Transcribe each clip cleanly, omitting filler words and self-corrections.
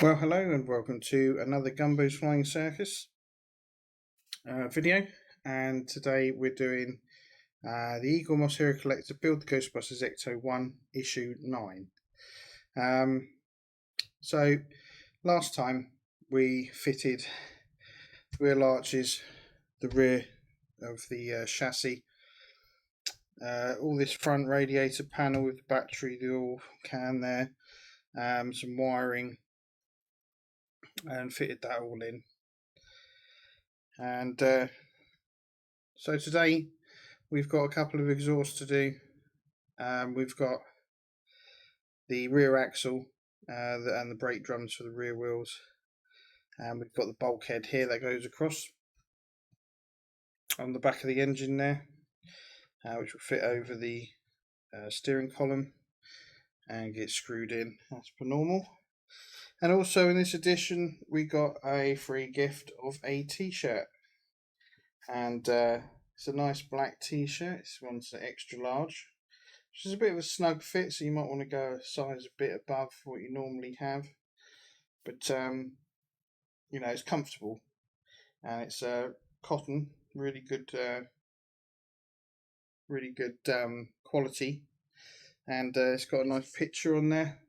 Well, hello and welcome to another Gumbo's Flying Circus video, and today we're doing the EagleMoss Hero Collector Build the Ghostbusters Ecto 1 Issue 9. So last time we fitted wheel arches, the rear of the chassis, all this front radiator panel with the battery, the oil can there, some wiring, and fitted that all in. And so today we've got a couple of exhausts to do. We've got the rear axle and the brake drums for the rear wheels, and we've got the bulkhead here that goes across on the back of the engine there, which will fit over the steering column and get screwed in as per normal. And also in this edition we got a free gift of a t-shirt, and it's a nice black t-shirt. This one's an extra large, which is a bit of a snug fit, so you might want to go a size a bit above what you normally have, but you know, it's comfortable and it's cotton, really good quality, and it's got a nice picture on there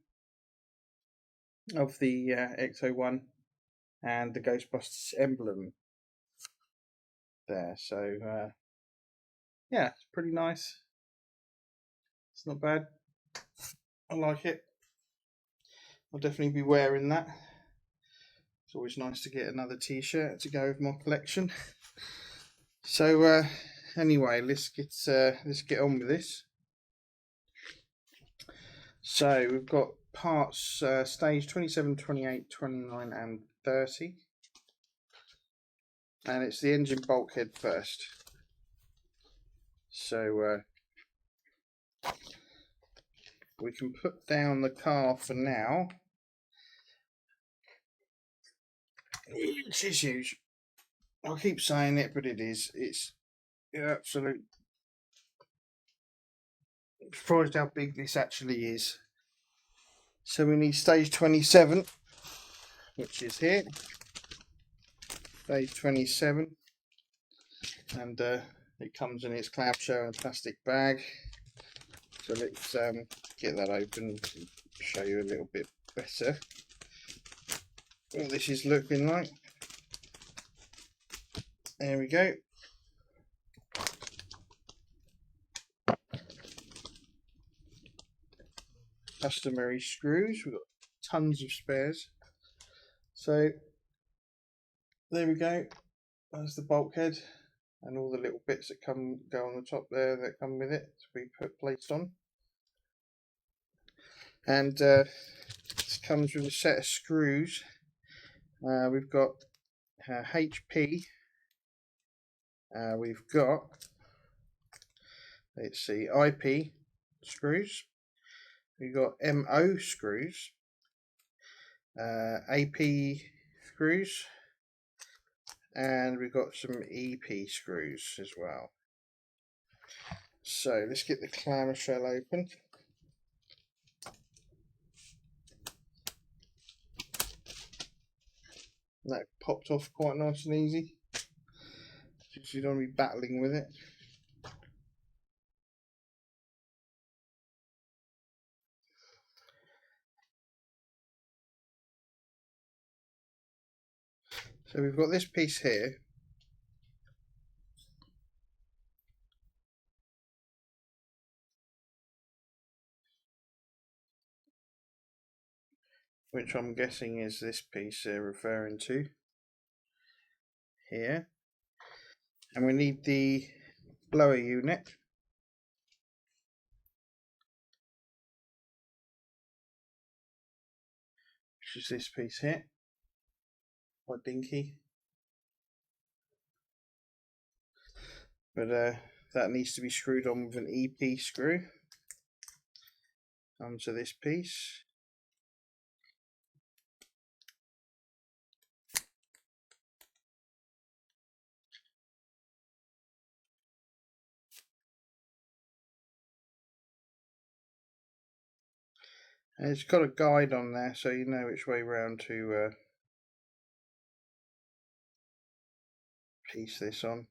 of the Ecto 1 and the Ghostbusters emblem there. So yeah, it's pretty nice. It's not bad. I like it. I'll definitely be wearing that. It's always nice to get another t-shirt to go with my collection. So anyway, let's get on with this. So we've got parts stage 27, 28, 29 and 30. And it's the engine bulkhead first. So we can put down the car for now. Which is huge. I'll keep saying it, but it is. It's absolute. I'm surprised how big this actually is. So we need stage 27, which is here. Stage 27, and it comes in its clamshell and plastic bag. So let's get that open and show you a little bit better what this is looking like. There we go. Customary screws. We've got tons of spares. So there we go. There's the bulkhead and all the little bits that go on the top there that come with it to be placed on. And this comes with a set of screws. We've got HP. We've got, let's see, IP screws. We've got MO screws, AP screws, and we've got some EP screws as well. So let's get the clamshell open. That popped off quite nice and easy, so you don't be battling with it. So we've got this piece here, which I'm guessing is this piece they're referring to here. And we need the blower unit, which is this piece here, quite dinky. But that needs to be screwed on with an EP screw onto this piece. And it's got a guide on there, so you know which way round to piece this on.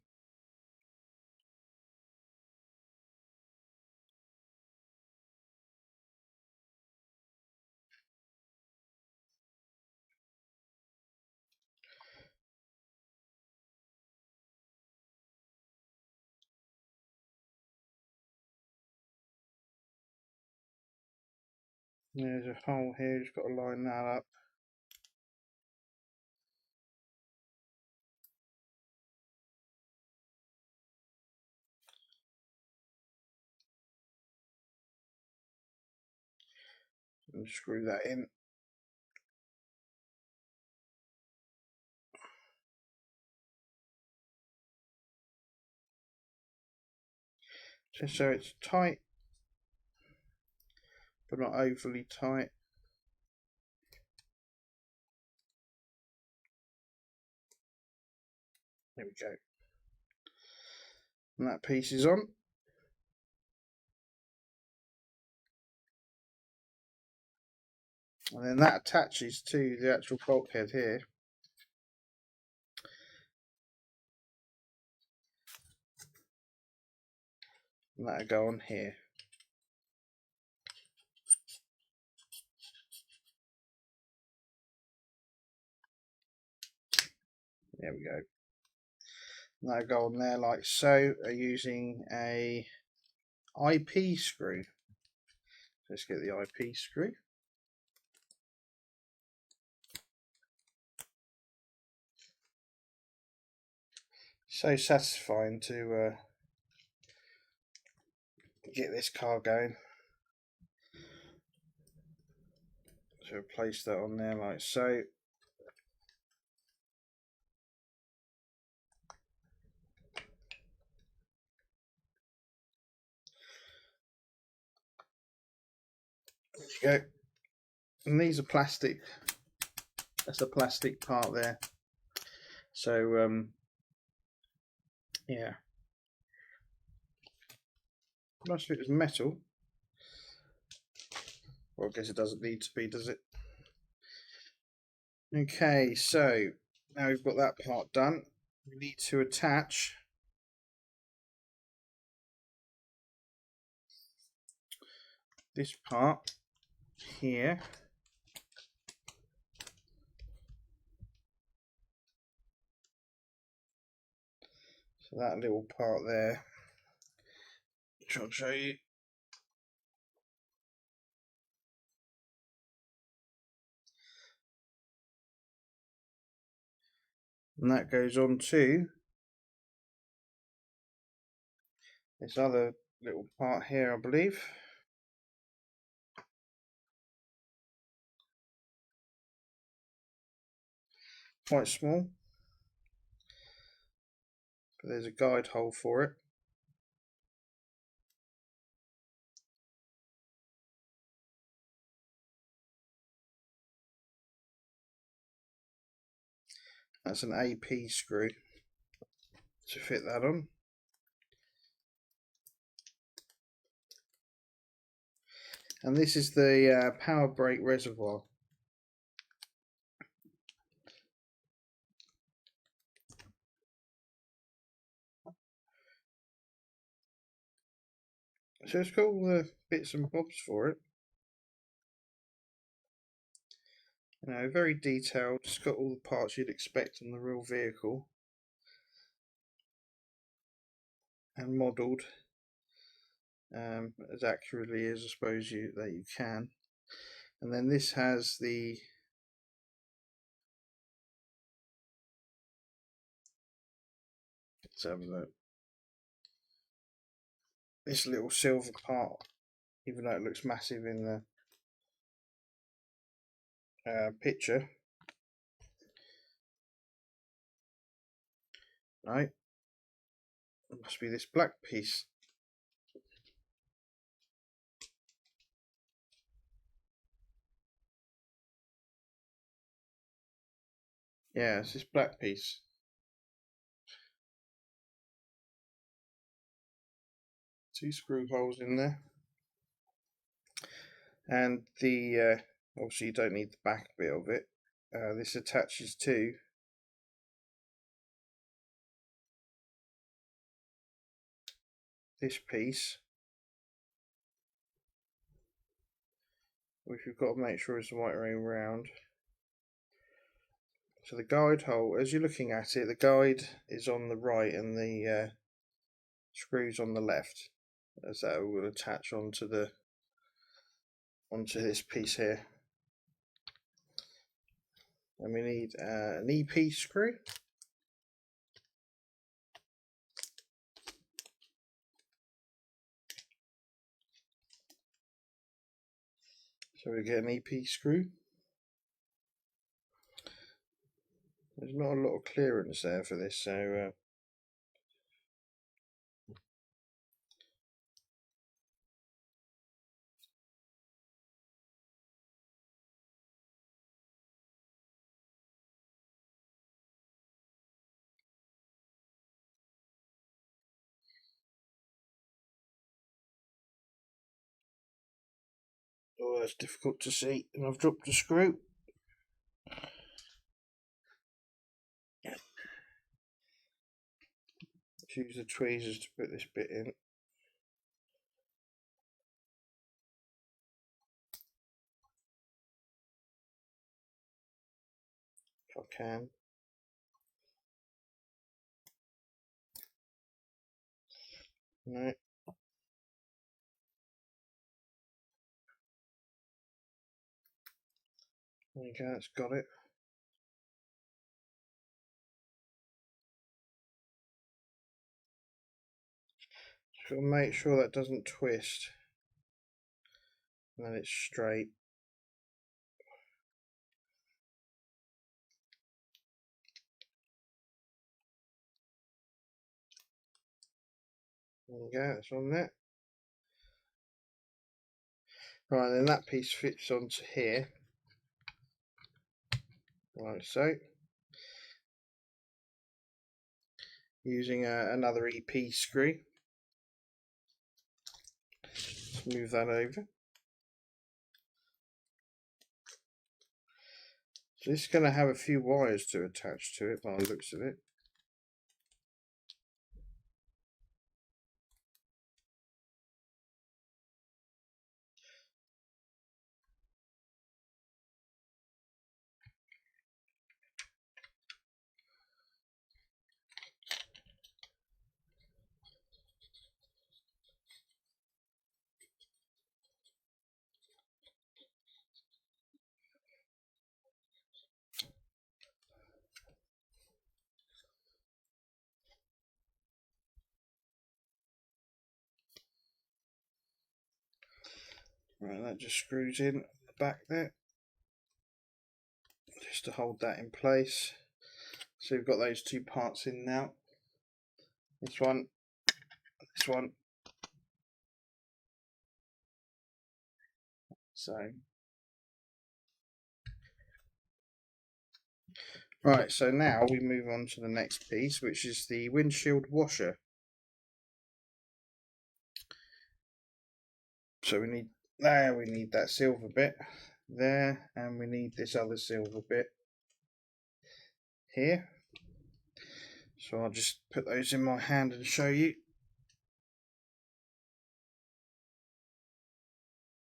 There's a hole here, just got to line that up. And screw that in. Just so it's tight, but not overly tight. There we go. And that piece is on. And then that attaches to the actual bulkhead here. And that'll go on here. There we go. And that'll go on there like so, using a IP screw. Let's get the IP screw. So satisfying to get this car going. So place that on there like so. There you go. And these are plastic. That's a plastic part there. So yeah. Nice if it was metal. Well, I guess it doesn't need to be, does it? Okay, so now we've got that part done. We need to attach this part here. So that little part there, which I'll show you. And that goes on to this other little part here, I believe. Quite small, but there's a guide hole for it. That's an AP screw to fit that on. And this is the power brake reservoir. So it's got all the bits and bobs for it. You know, very detailed. It's got all the parts you'd expect on the real vehicle, and modelled as accurately as I suppose that you can. And then this has the let's have a look. This little silver part, even though it looks massive in the picture, right? It must be this black piece. Yeah, it's this black piece. Two screw holes in there. And the obviously you don't need the back bit of it. This attaches to this piece, which you've got to make sure is the right way around. So the guide hole, as you're looking at it, the guide is on the right and the screws on the left, as that will attach onto this piece here. And we need an EP screw. So we get an EP screw. There's not a lot of clearance there for this, so oh, it's difficult to see, and I've dropped a screw. Let's use the tweezers to put this bit in. If I can. No. There you go, it's got it. So make sure that doesn't twist. And then it's straight. There you go, it's on there. Right, then that piece fits onto here, like so. Using another EP screw. Let's move that over. So this is going to have a few wires to attach to it by the looks of it. Right, that just screws in the back there, just to hold that in place. So we've got those two parts in now. This one, this one. So, right, so now we move on to the next piece, which is the windshield washer. So we need that silver bit there, and we need this other silver bit here. So I'll just put those in my hand and show you.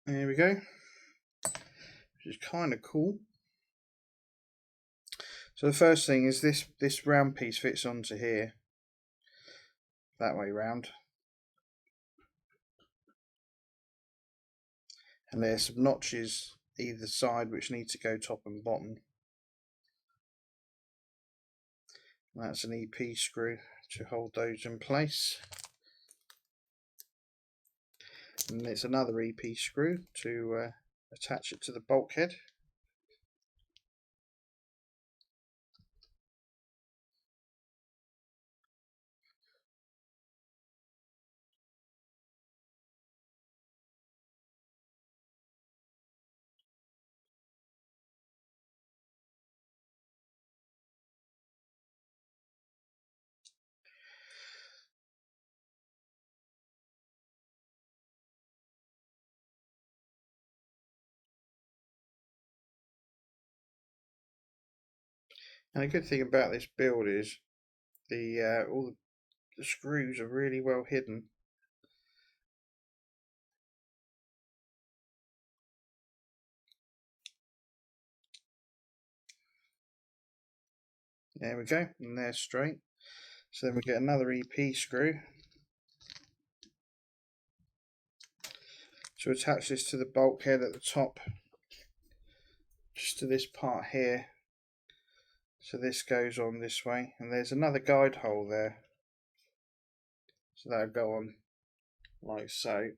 There we go, which is kind of cool. So the first thing is this round piece fits onto here, that way round. And there's some notches either side which need to go top and bottom. And that's an EP screw to hold those in place. And there's another EP screw to attach it to the bulkhead. And a good thing about this build is all the screws are really well hidden. There we go, and they're straight. So then we get another EP screw to attach this to the bulkhead at the top, just to this part here. So this goes on this way, and there's another guide hole there. So that'll go on like so.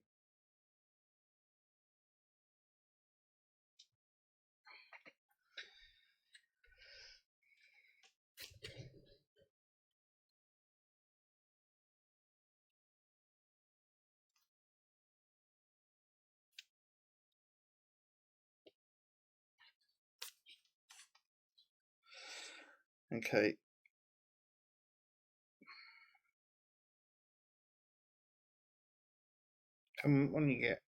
Okay. Come on, you get.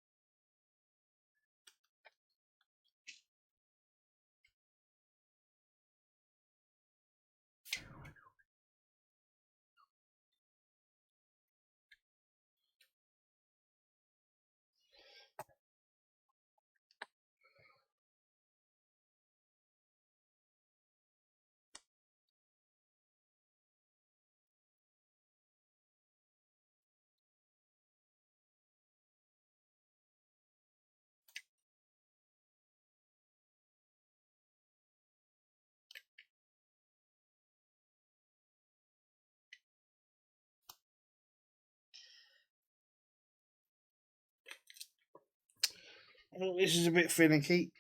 Oh, this is a bit finicky.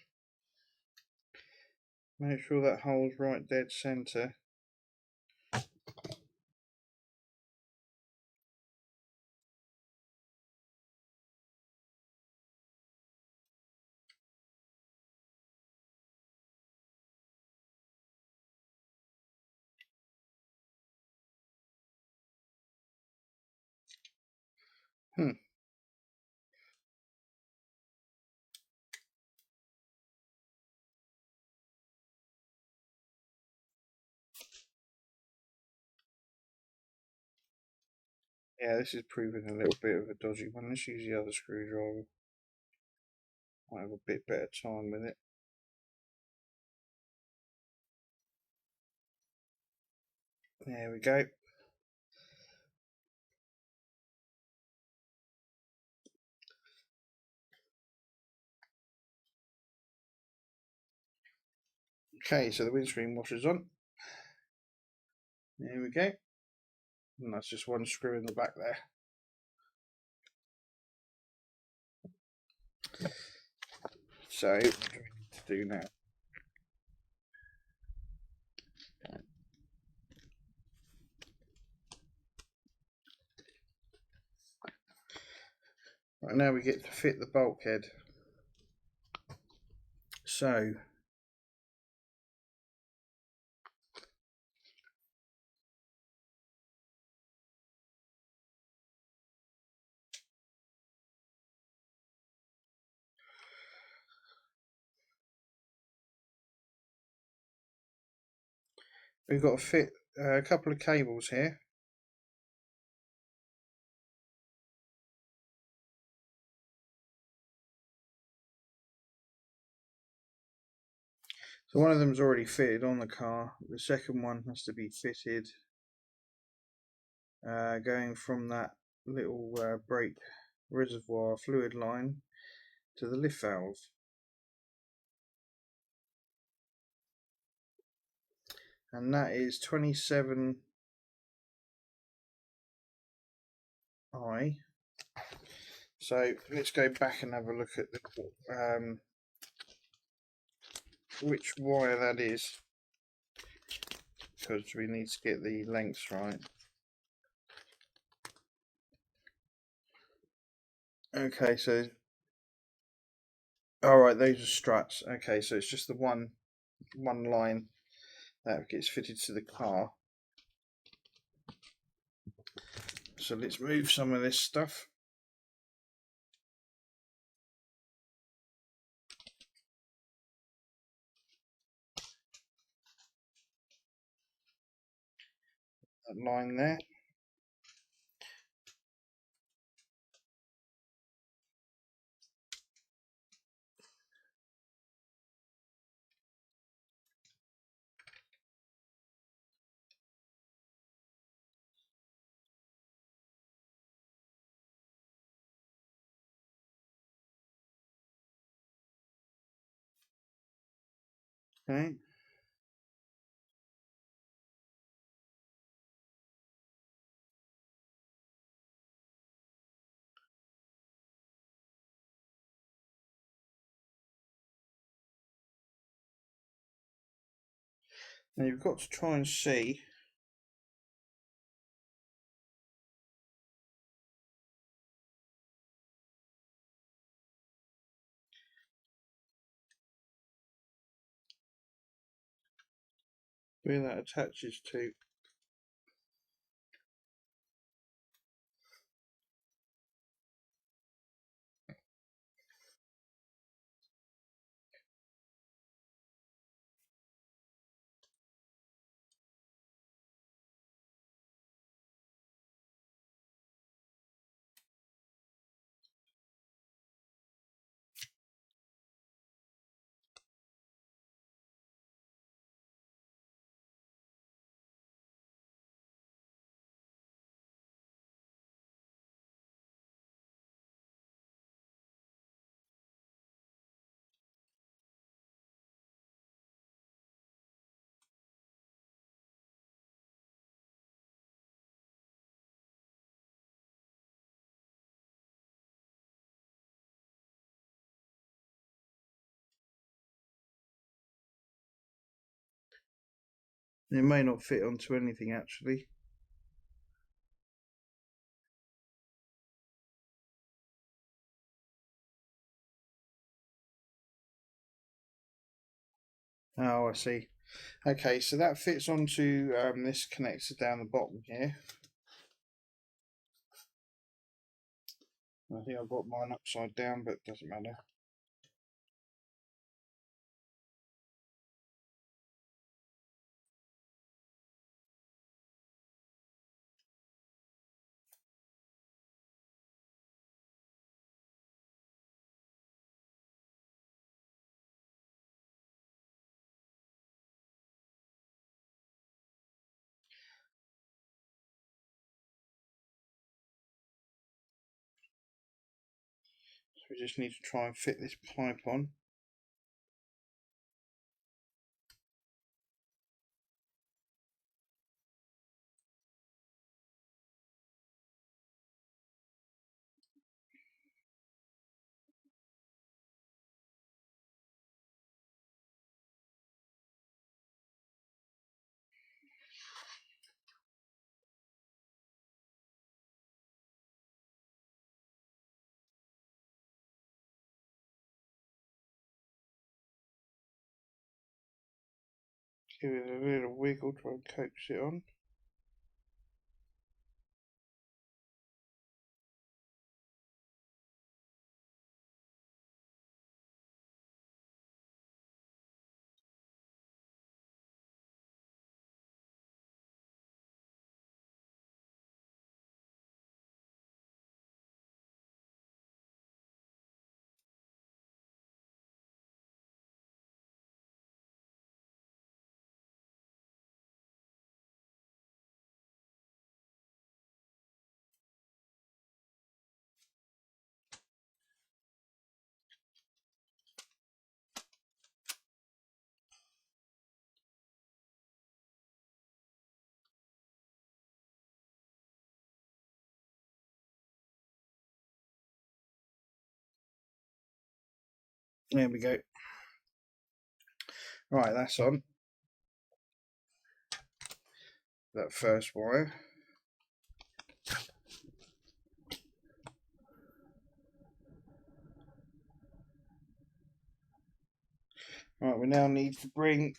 Make sure that hole's right dead centre. Yeah, this is proving a little bit of a dodgy one. Let's use the other screwdriver. Might have a bit better time with it. There we go. Okay, so the windscreen washer's on. There we go. And that's just one screw in the back there. So, what do we need to do now? Right, now we get to fit the bulkhead. So, we've got to fit a couple of cables here. So one of them's already fitted on the car. The second one has to be fitted going from that little brake reservoir fluid line to the lift valve. And that is 27I. So let's go back and have a look at the which wire that is, because we need to get the lengths right. Okay, so alright, those are struts. Okay, so it's just the one line that gets fitted to the car. So let's move some of this stuff. line there. Okay. Now you've got to try and see where that attaches to. It may not fit onto anything actually. Oh, I see. Okay, so that fits onto this connector down the bottom here. I think I've got mine upside down, but it doesn't matter. So we just need to try and fit this pipe on. Give it a little wiggle, try and coax it on. There we go. Right, that's on. That first wire. Right, we now need to bring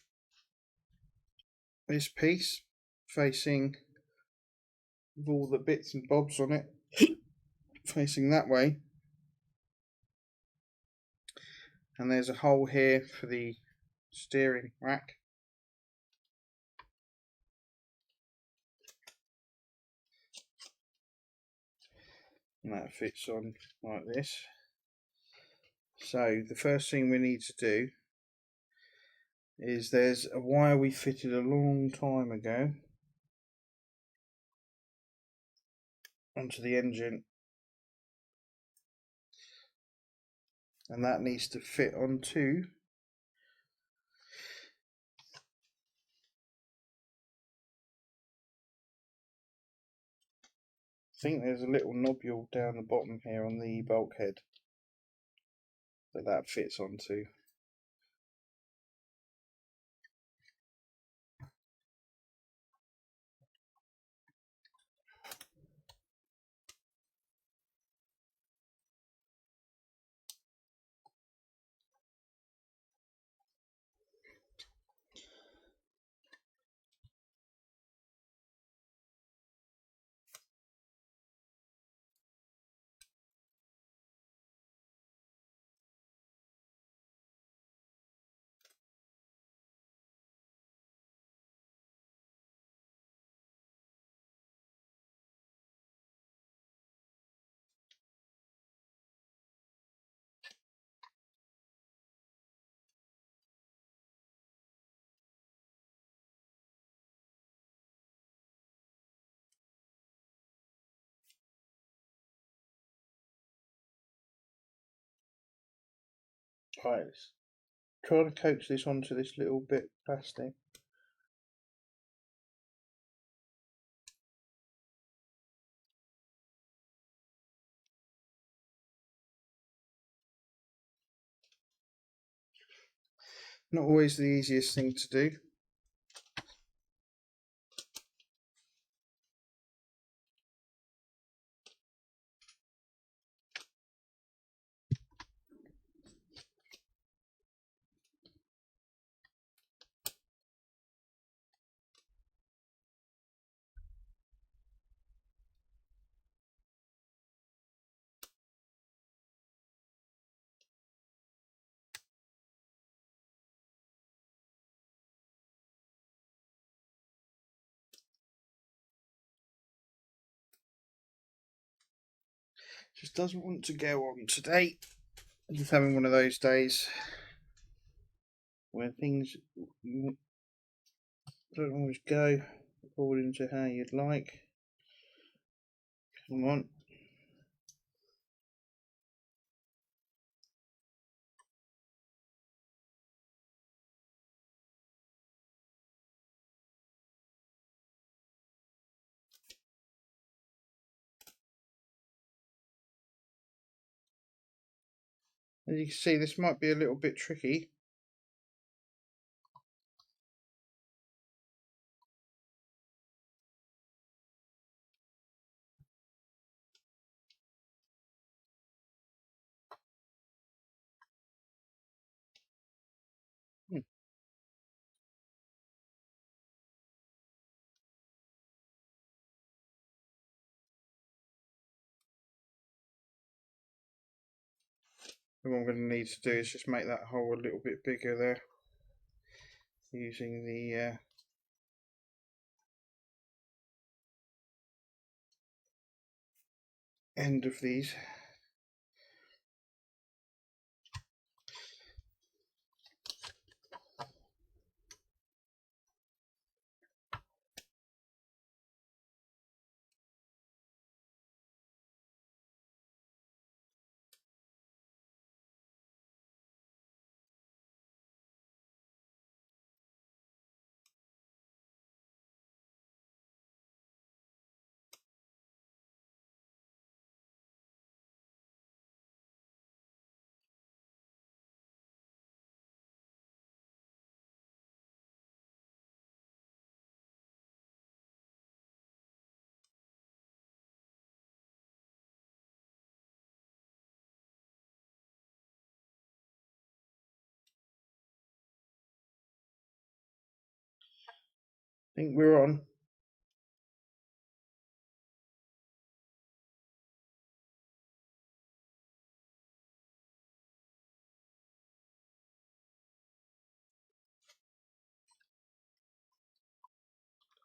this piece facing with all the bits and bobs on it facing that way, and there's a hole here for the steering rack. and that fits on like this. So the first thing we need to do is there's a wire we fitted a long time ago onto the engine, and that needs to fit onto I think there's a little nobule down the bottom here on the bulkhead that fits onto. Right, let's try to coax this onto this little bit of plastic. Not always the easiest thing to do. Just doesn't want to go on today. I'm just having one of those days where things don't always go according to how you'd like. Come on. As you can see, this might be a little bit tricky. What I'm going to need to do is just make that hole a little bit bigger there, using the end of these. I think we're on.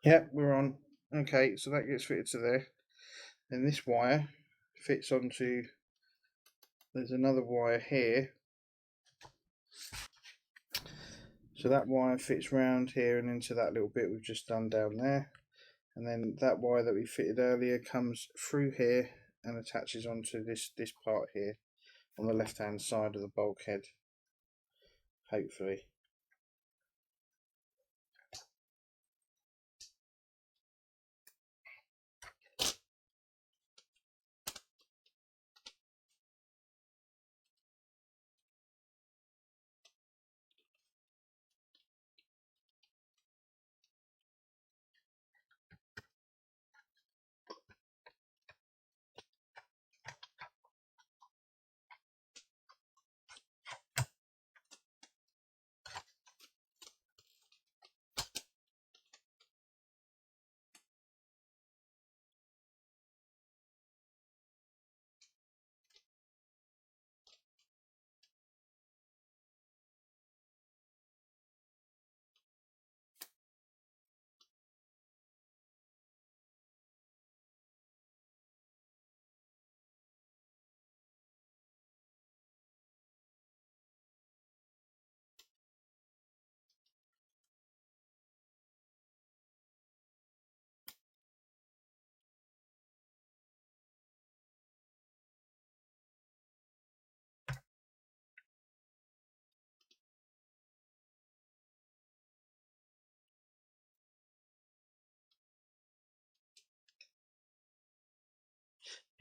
Yep, we're on. Okay, so that gets fitted to there. Then this wire fits onto, there's another wire here, so that wire fits round here and into that little bit we've just done down there, and then that wire that we fitted earlier comes through here and attaches onto this part here on the left hand side of the bulkhead, hopefully.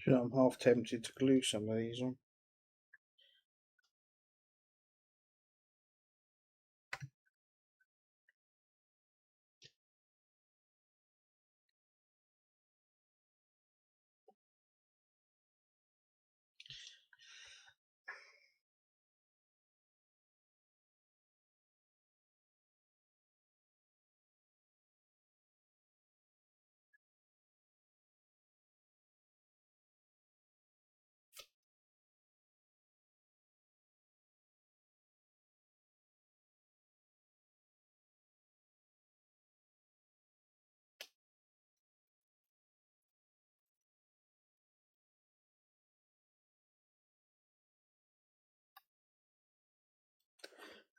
So I'm half tempted to glue some of these on.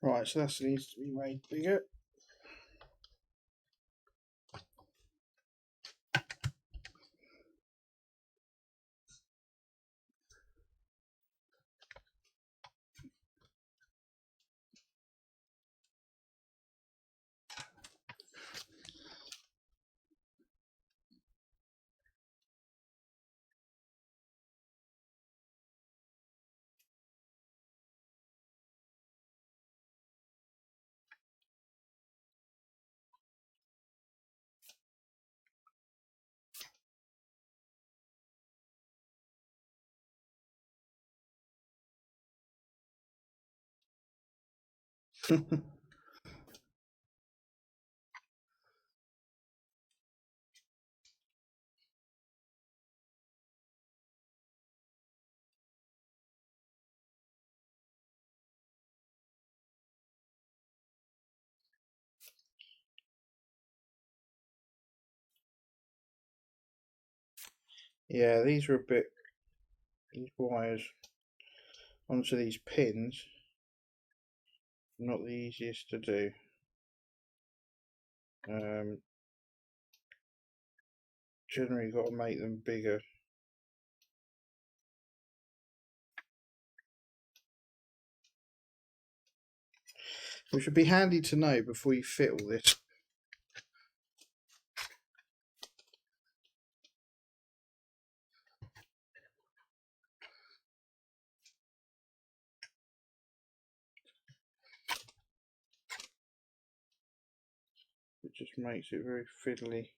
Right, so that needs to be made bigger. Yeah, these are a bit, these wires onto these pins, not the easiest to do. Generally got to make them bigger. Which would be handy to know before you fit all this. It just makes it very fiddly.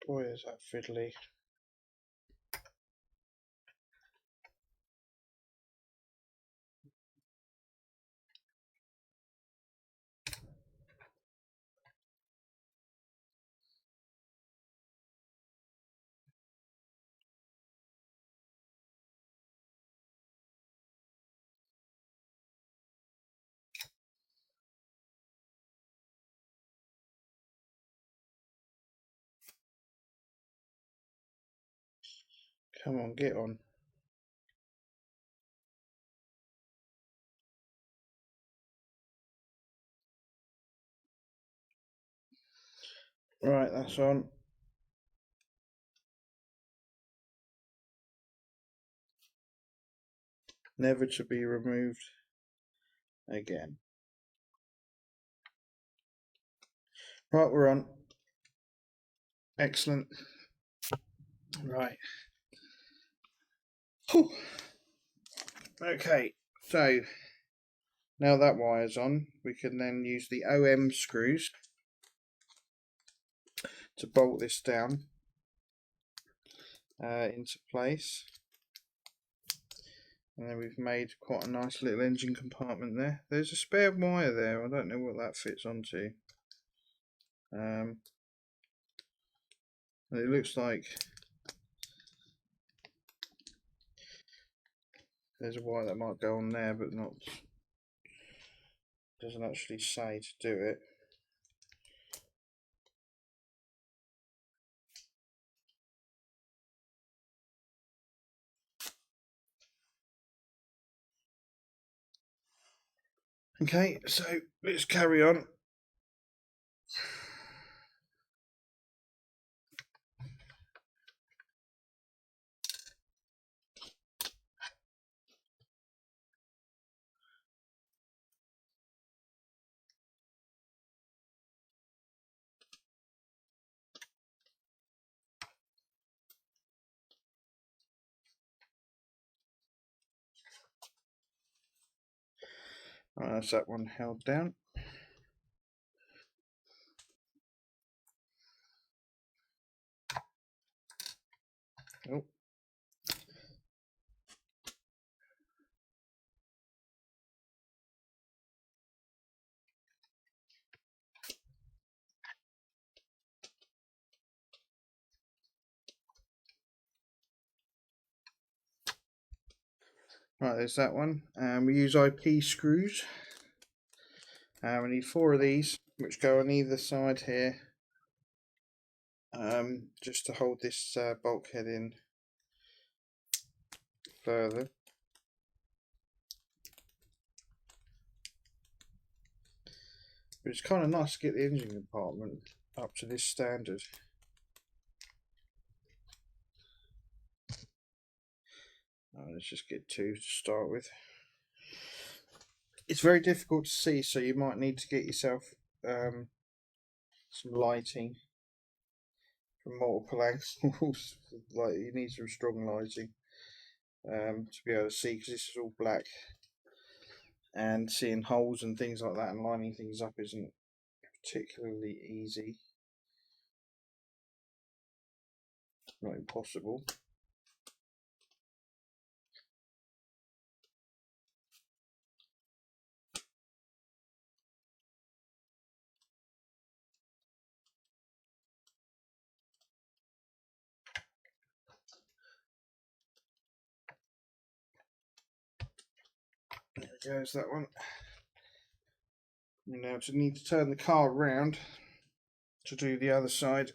Boy, is that fiddly. Come on, get on. Right, that's on. Never to be removed again. Right, we're on. Excellent. Right. Whew. Okay, so now that wire's on, we can then use the OM screws to bolt this down into place. And then we've made quite a nice little engine compartment there. There's a spare wire there, I don't know what that fits onto. It looks like there's a wire that might go on there, but not, doesn't actually say to do it. Okay, so let's carry on. Right, that's that one held down. Oh. Right, there's that one. We use IP screws. We need 4 of these, which go on either side here, just to hold this bulkhead in further. But it's kind of nice to get the engine compartment up to this standard. Let's just get 2 to start with. It's very difficult to see, so you might need to get yourself some lighting from multiple angles. Like, you need some strong lighting to be able to see, because this is all black, and seeing holes and things like that and lining things up isn't particularly easy. Not impossible. There goes that one. You now just need to turn the car around to do the other side.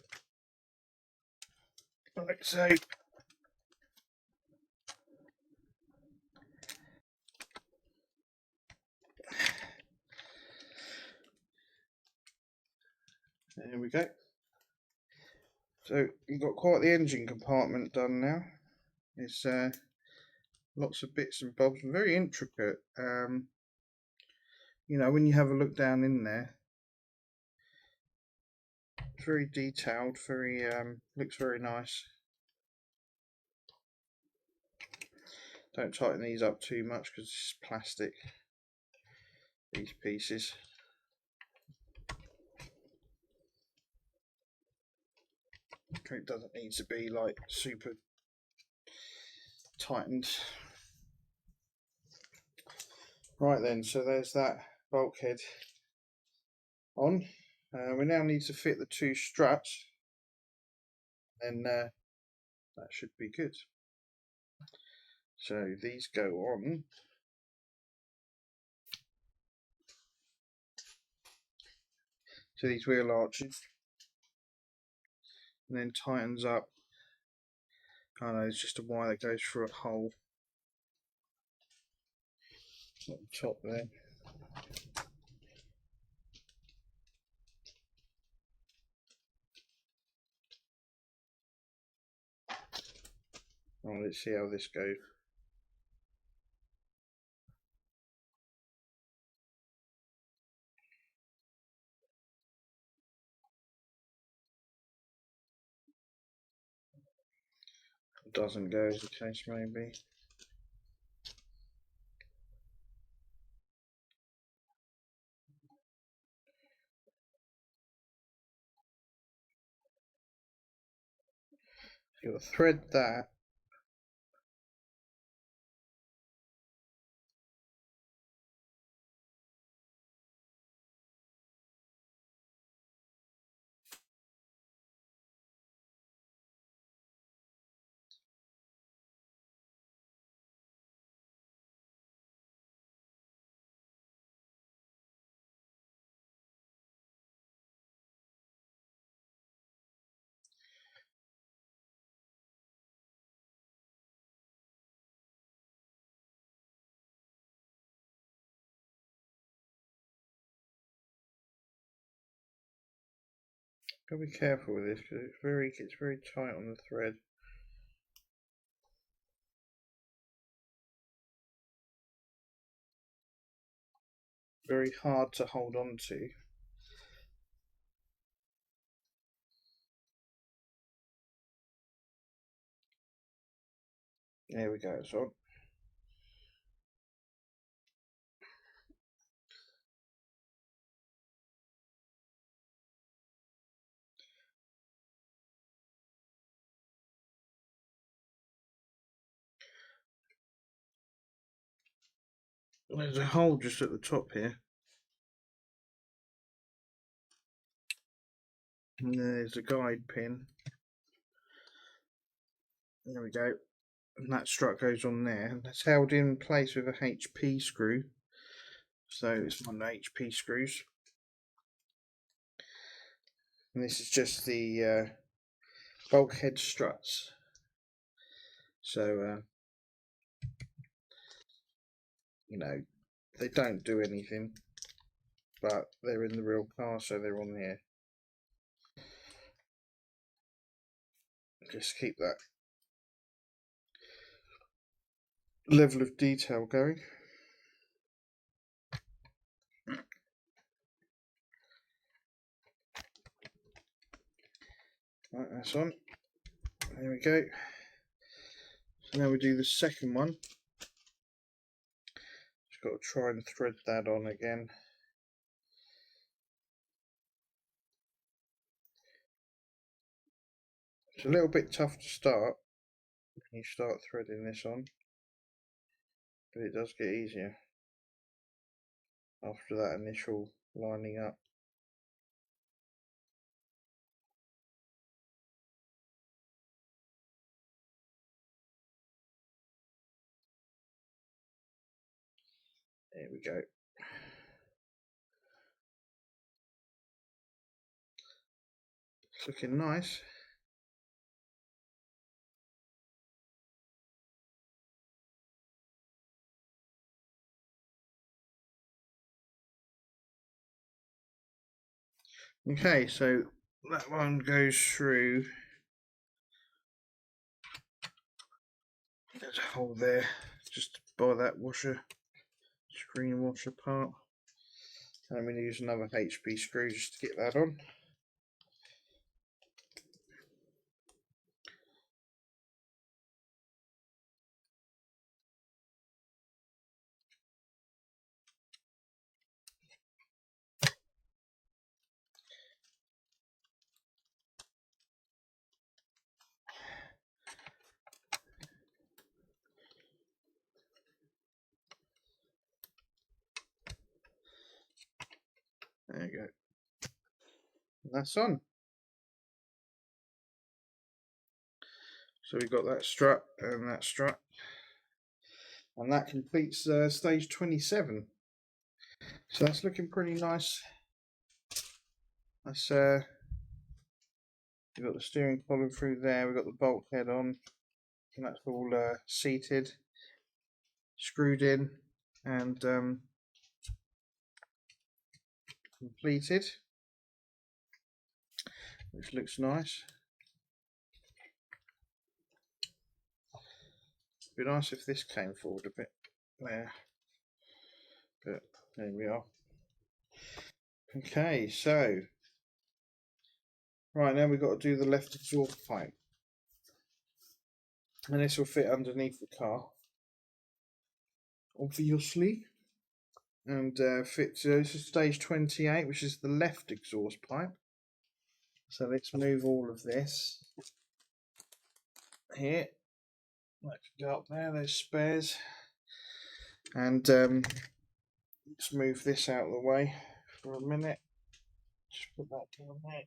Right, so there we go. So you've got quite the engine compartment done now. It's lots of bits and bobs, very intricate. You know, when you have a look down in there, it's very detailed, very looks very nice. Don't tighten these up too much because it's plastic, these pieces. It doesn't need to be like super tightened. Right then, so there's that bulkhead on. We now need to fit the two struts, and that should be good. So these go on. So these wheel arches, and then tightens up. I know it's just a wire that goes through a hole at the top there. Oh, let's see how this goes. It doesn't go as the case may be. You'll thread that. Gotta be careful with this because it gets very tight on the thread. Very hard to hold on to. There we go, it's on. There's a hole just at the top here. And there's a guide pin. There we go. And that strut goes on there. And that's held in place with a HP screw. So it's one of the HP screws. And this is just the bulkhead struts. So, you know, they don't do anything, but they're in the real car, so they're on here. Just keep that level of detail going. Right, that's on. There we go. So now we do the second one. Just got to try and thread that on again. It's a little bit tough to start when you start threading this on, but it does get easier after that initial lining up. There we go. It's looking nice. Okay, so that one goes through. There's a hole there just by that washer, screen washer part. And I'm going to use another HP screw just to get that on. There you go. And that's on. So we've got that strut and that strut. And that completes stage 27. So that's looking pretty nice. That's we've got the steering column through there, we've got the bulkhead on, and that's all seated, screwed in, and completed, which looks nice. It'd be nice if this came forward a bit there, but there we are. Okay, so right now we've got to do the left exhaust pipe, and this will fit underneath the car, obviously, and fit. So this is stage 28, which is the left exhaust pipe. So let's move all of this here. That can go up there. There's spares, and let's move this out of the way for a minute. Just put that down there.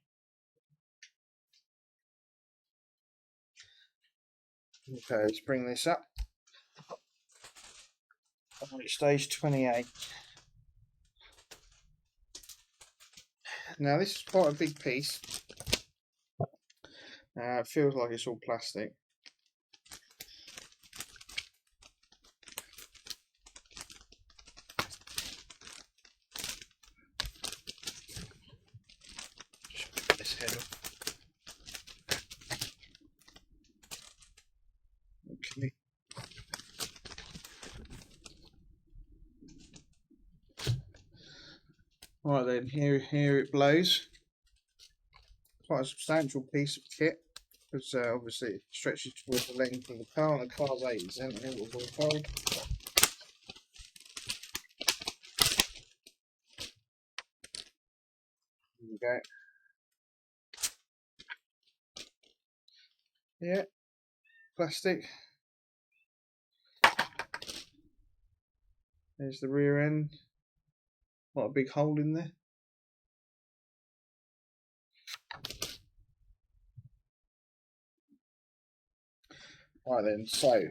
Okay, let's bring this up. Stage 28. Now this is quite a big piece. It feels like it's all plastic. Just put this head off. Okay. Right then, here it blows. Quite a substantial piece of kit, because obviously it stretches towards the length of the car, and the car's 80 centimetres wide. There we go. Yeah, plastic. There's the rear end. Quite a big hole in there. Right then, so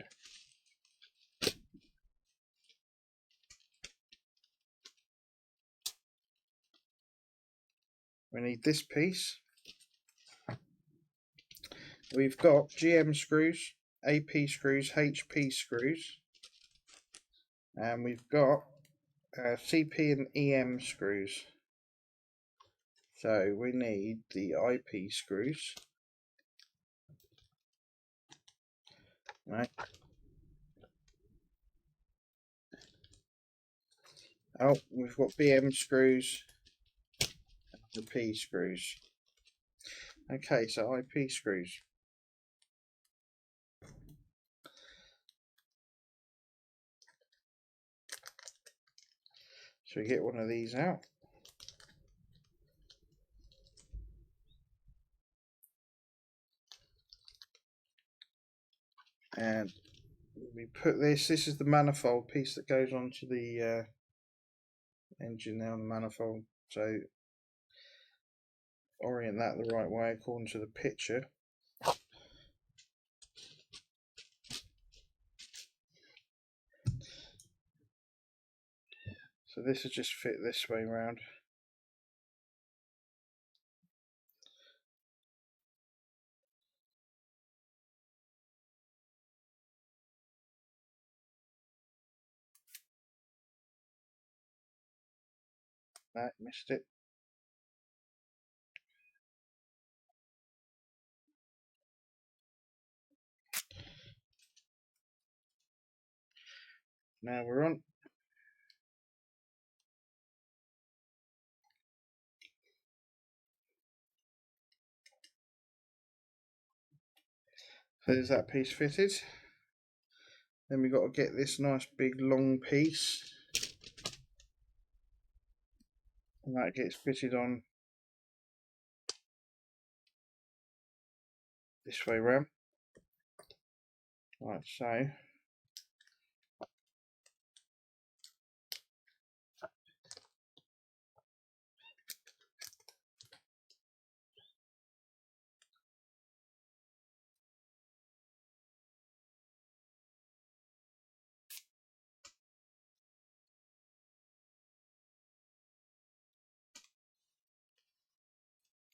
we need this piece. We've got GM screws, AP screws, HP screws, and we've got CP and EM screws. So we need the IP screws. Right. Oh, we've got BM screws and the P screws. Okay, so IP screws. So we get one of these out. And we put this is the manifold piece that goes onto the engine there on the manifold. So orient that the right way according to the picture. So this will just fit this way round. That missed it. Now we're on. So there's that piece fitted. Then we've got to get this nice big long piece, and that gets fitted on this way round, like so.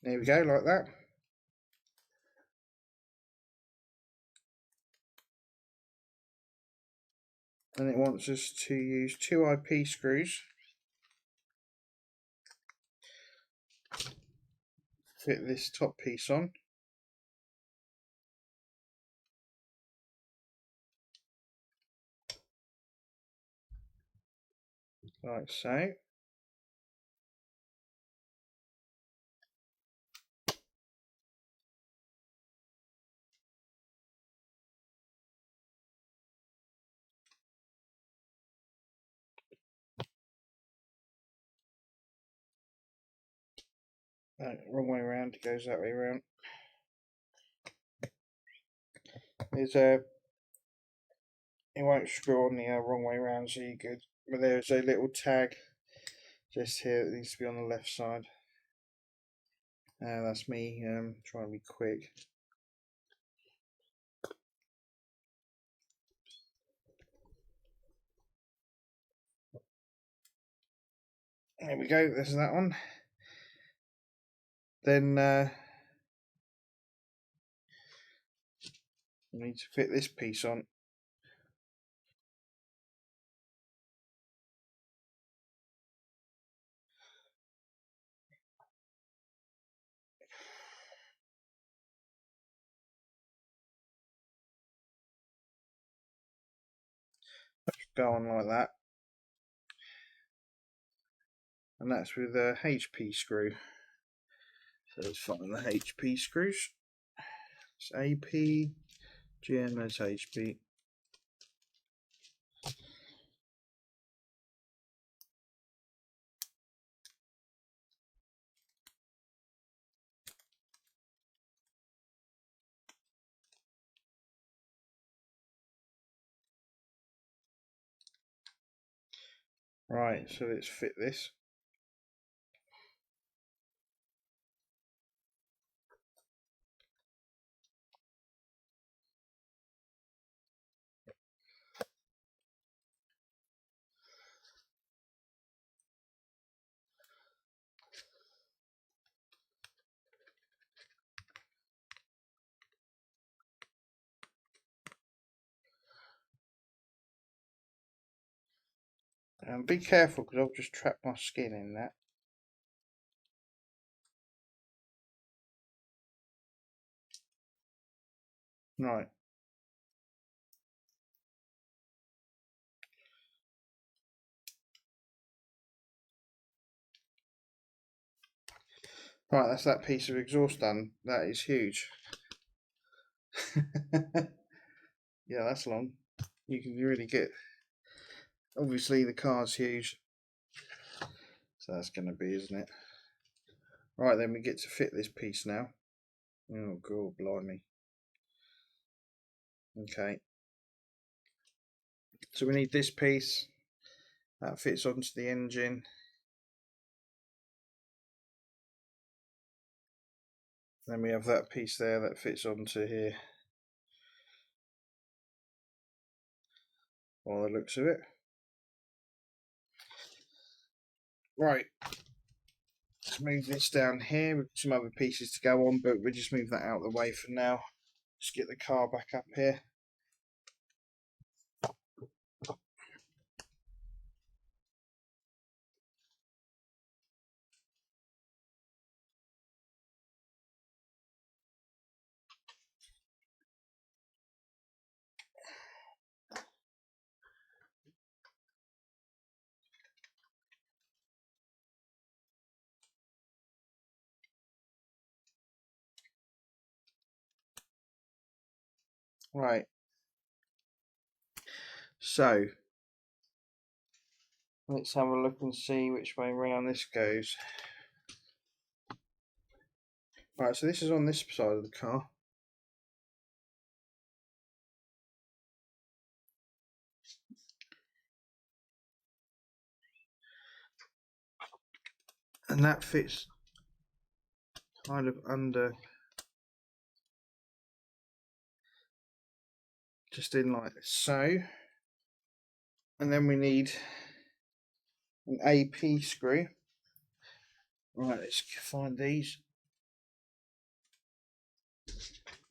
There we go, like that. And it wants us to use 2 IP screws. Fit this top piece on. Like so. Wrong way around, it goes that way around. There's a, it won't screw on the wrong way around, so you're good. But there's a little tag just here that needs to be on the left side. That's me trying to be quick. There we go, there's that one. Then we need to fit this piece on. Go on like that. And that's with a HP screw. So let's find the HP screws. It's AP, GM, HP. Right, so let's fit this. And be careful because I'll just trap my skin in that. Right. Right, that's that piece of exhaust done. That is huge. Yeah, that's long. You can really get, obviously the car's huge. So that's going to be, isn't it? Right, then we get to fit this piece now. Oh, god, blimey. Okay. So we need this piece. That fits onto the engine. Then we have that piece there that fits onto here. By the looks of it. Right. Let's move this down here. We've got some other pieces to go on, but we'll just move that out of the way for now. Just get the car back up here. Right. So let's have a look and see which way around this goes. Right, so this is on this side of the car. And that fits kind of under, just in like so. And then we need an AP screw. Right, let's find these.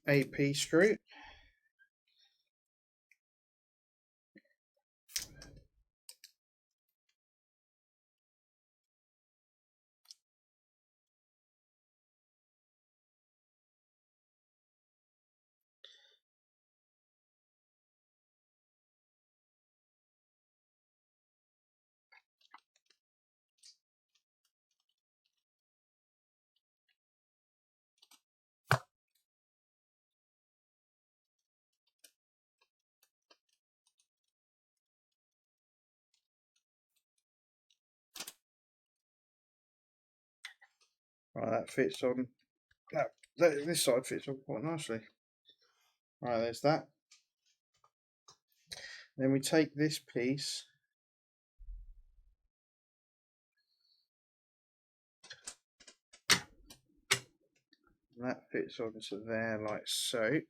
AP screw. Right, that fits on. This side fits on quite nicely. Right, there's that. Then we take this piece and that fits onto there like so.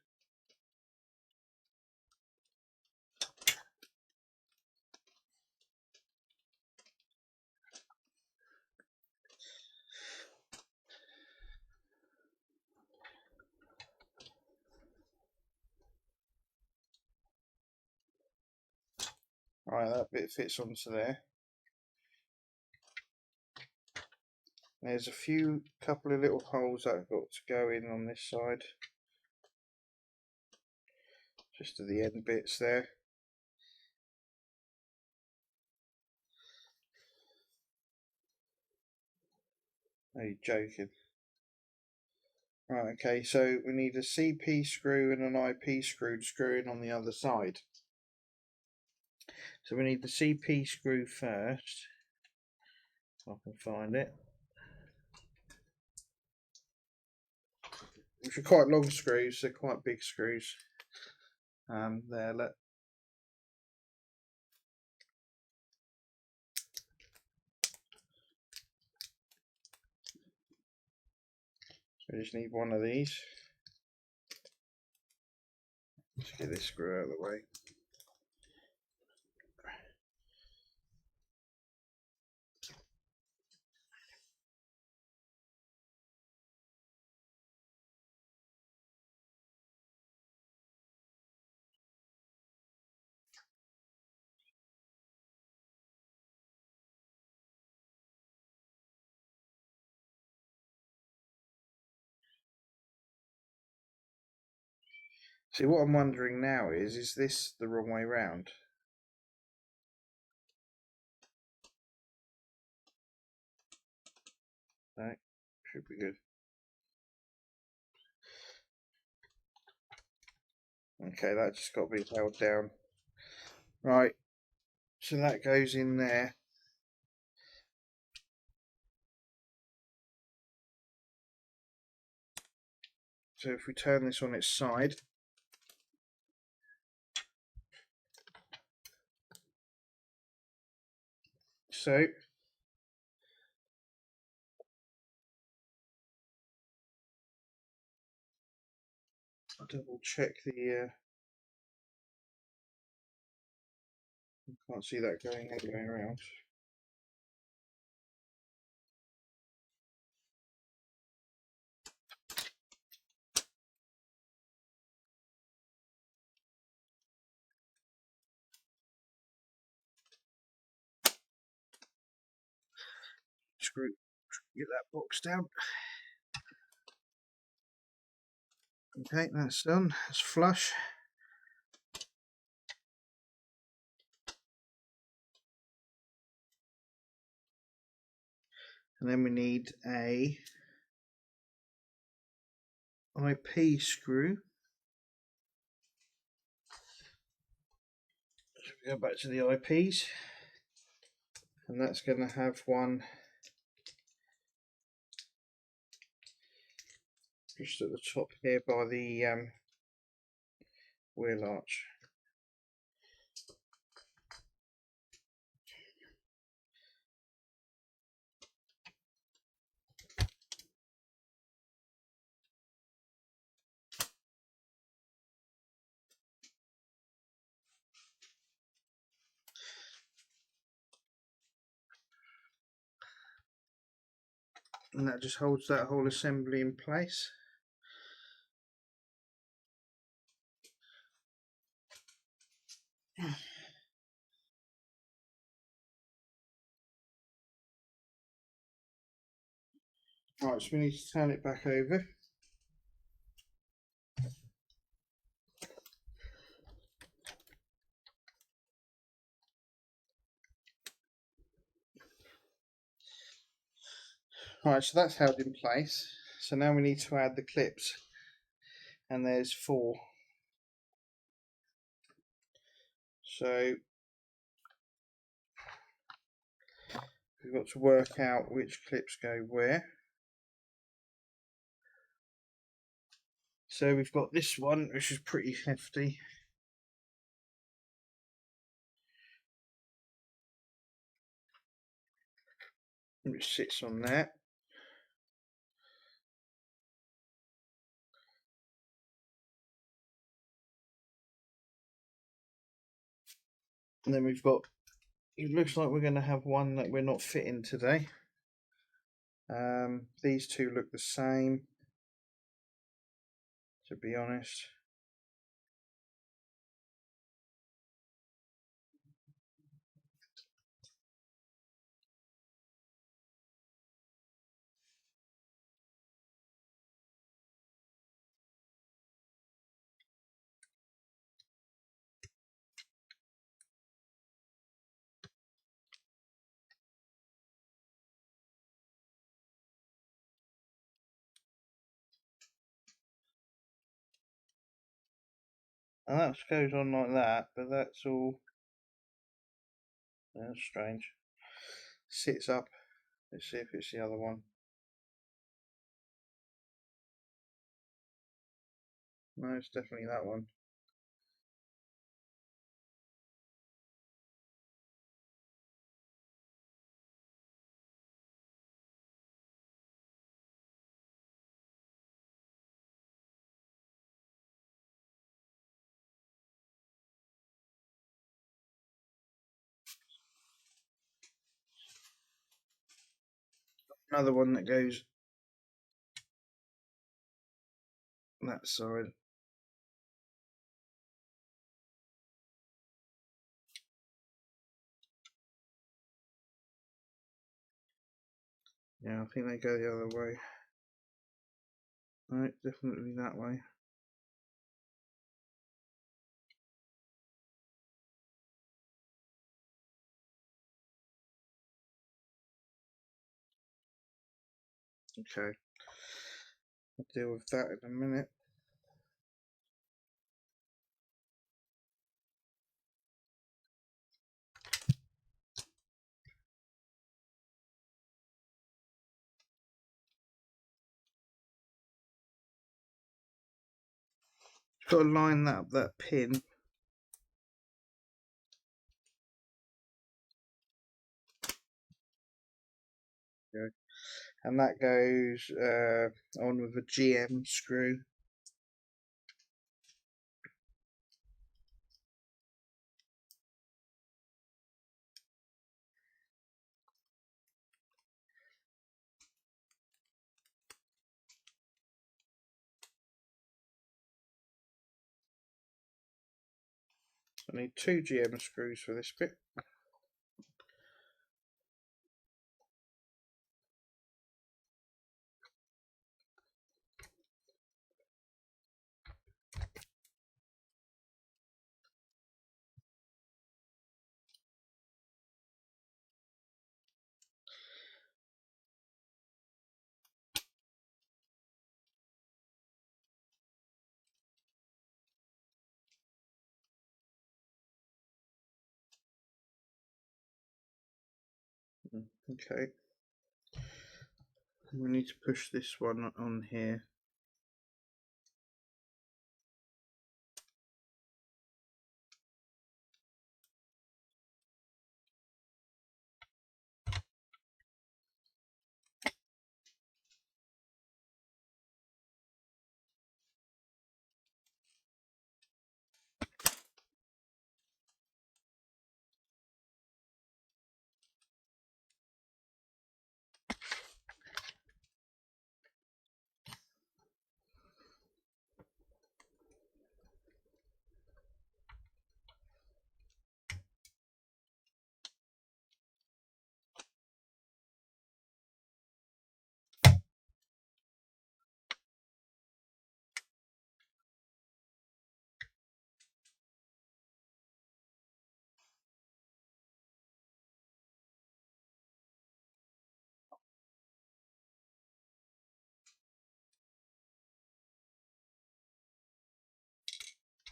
Right, that bit fits onto there. There's a couple of little holes that I've got to go in on this side, just to the end bits there. Are you joking? Right, okay, so we need a CP screw and an IP screw to screw in on the other side. So we need the CP screw first, if I can find it. Which are quite long screws, they're quite big screws. There, look. So we just need one of these. Let's get this screw out of the way. See, what I'm wondering now is this the wrong way round? No, should be good. Okay, that just got to be held down. Right, so that goes in there. So if we turn this on its side, so I'll double check the can't see that going all the way around. Screw, get that box down. Okay, that's done. That's flush. And then we need a IP screw. So we go back to the IPs, and that's going to have one just at the top here by the wheel arch. And that just holds that whole assembly in place. Right, so we need to turn it back over. Alright, so that's held in place. So now we need to add the clips, and there's 4. So we've got to work out which clips go where. So we've got this one, which is pretty hefty. Which sits on there. And then we've got, it looks like we're going to have one that we're not fitting today. These two look the same, to be honest. And that goes on like that, but that's all. That's strange. Sits up. Let's see if it's the other one. No, it's definitely that one. Another one that goes that side. Yeah, I think they go the other way. Right, definitely that way. Okay, I'll deal with that in a minute. Got to line that pin. Okay. And that goes on with a GM screw. I need 2 GM screws for this bit. Okay. We need to push this one on here.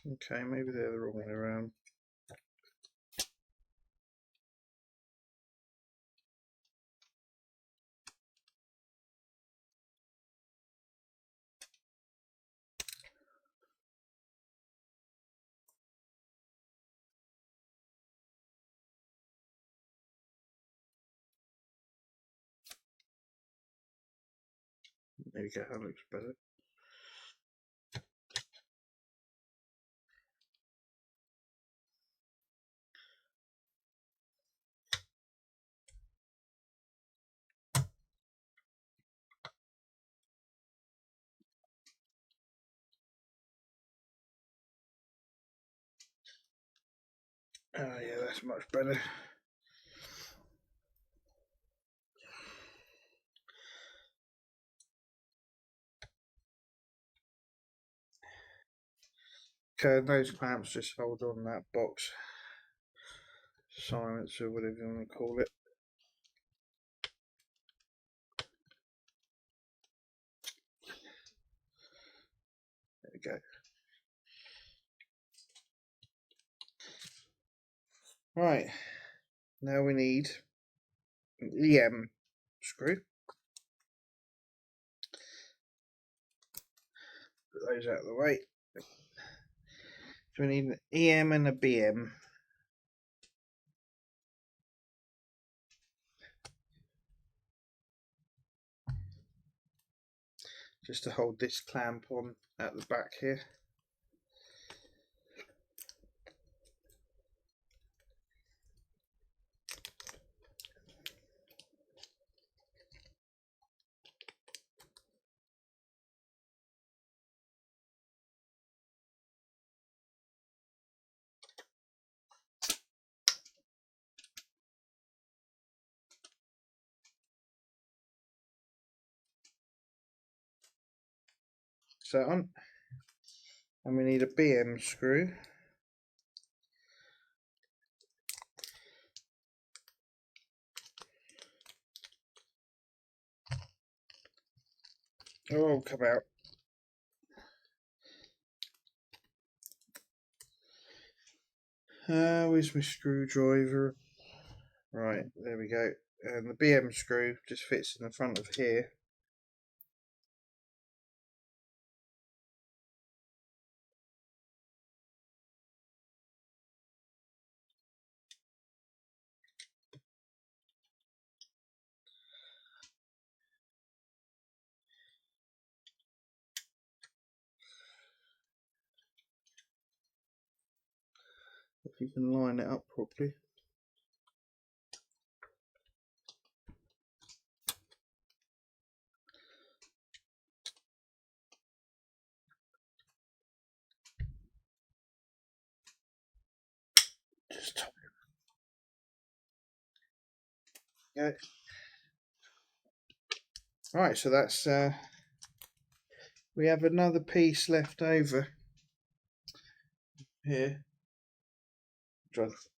Okay, maybe they're the wrong way around. There we go, that looks better. Oh yeah, that's much better. Okay, those clamps just hold on that box silencer, whatever you want to call it. There we go. Right, now we need an EM screw. Put those out of the way. So we need an EM and a BM. Just to hold this clamp on at the back here. So on, and we need a BM screw. Oh, come out. Where's my screwdriver? Right, there we go. And the BM screw just fits in the front of here. If you can line it up properly. Just top it. Yeah. Right, so that's we have another piece left over here,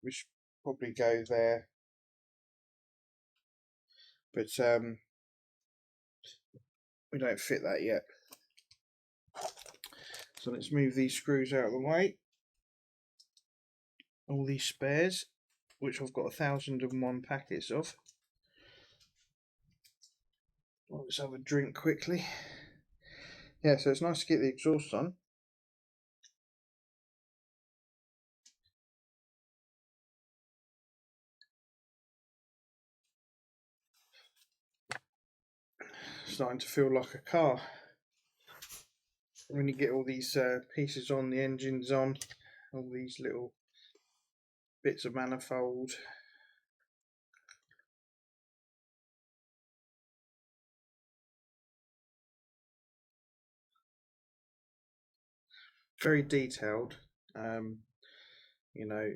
which should probably go there, but we don't fit that yet. So let's move these screws out of the way. All these spares, which I've got 1,001 packets of. Let's have a drink quickly. Yeah, so it's nice to get the exhaust on. Starting to feel like a car. When you get all these pieces on, the engine's on, all these little bits of manifold. Very detailed. You know,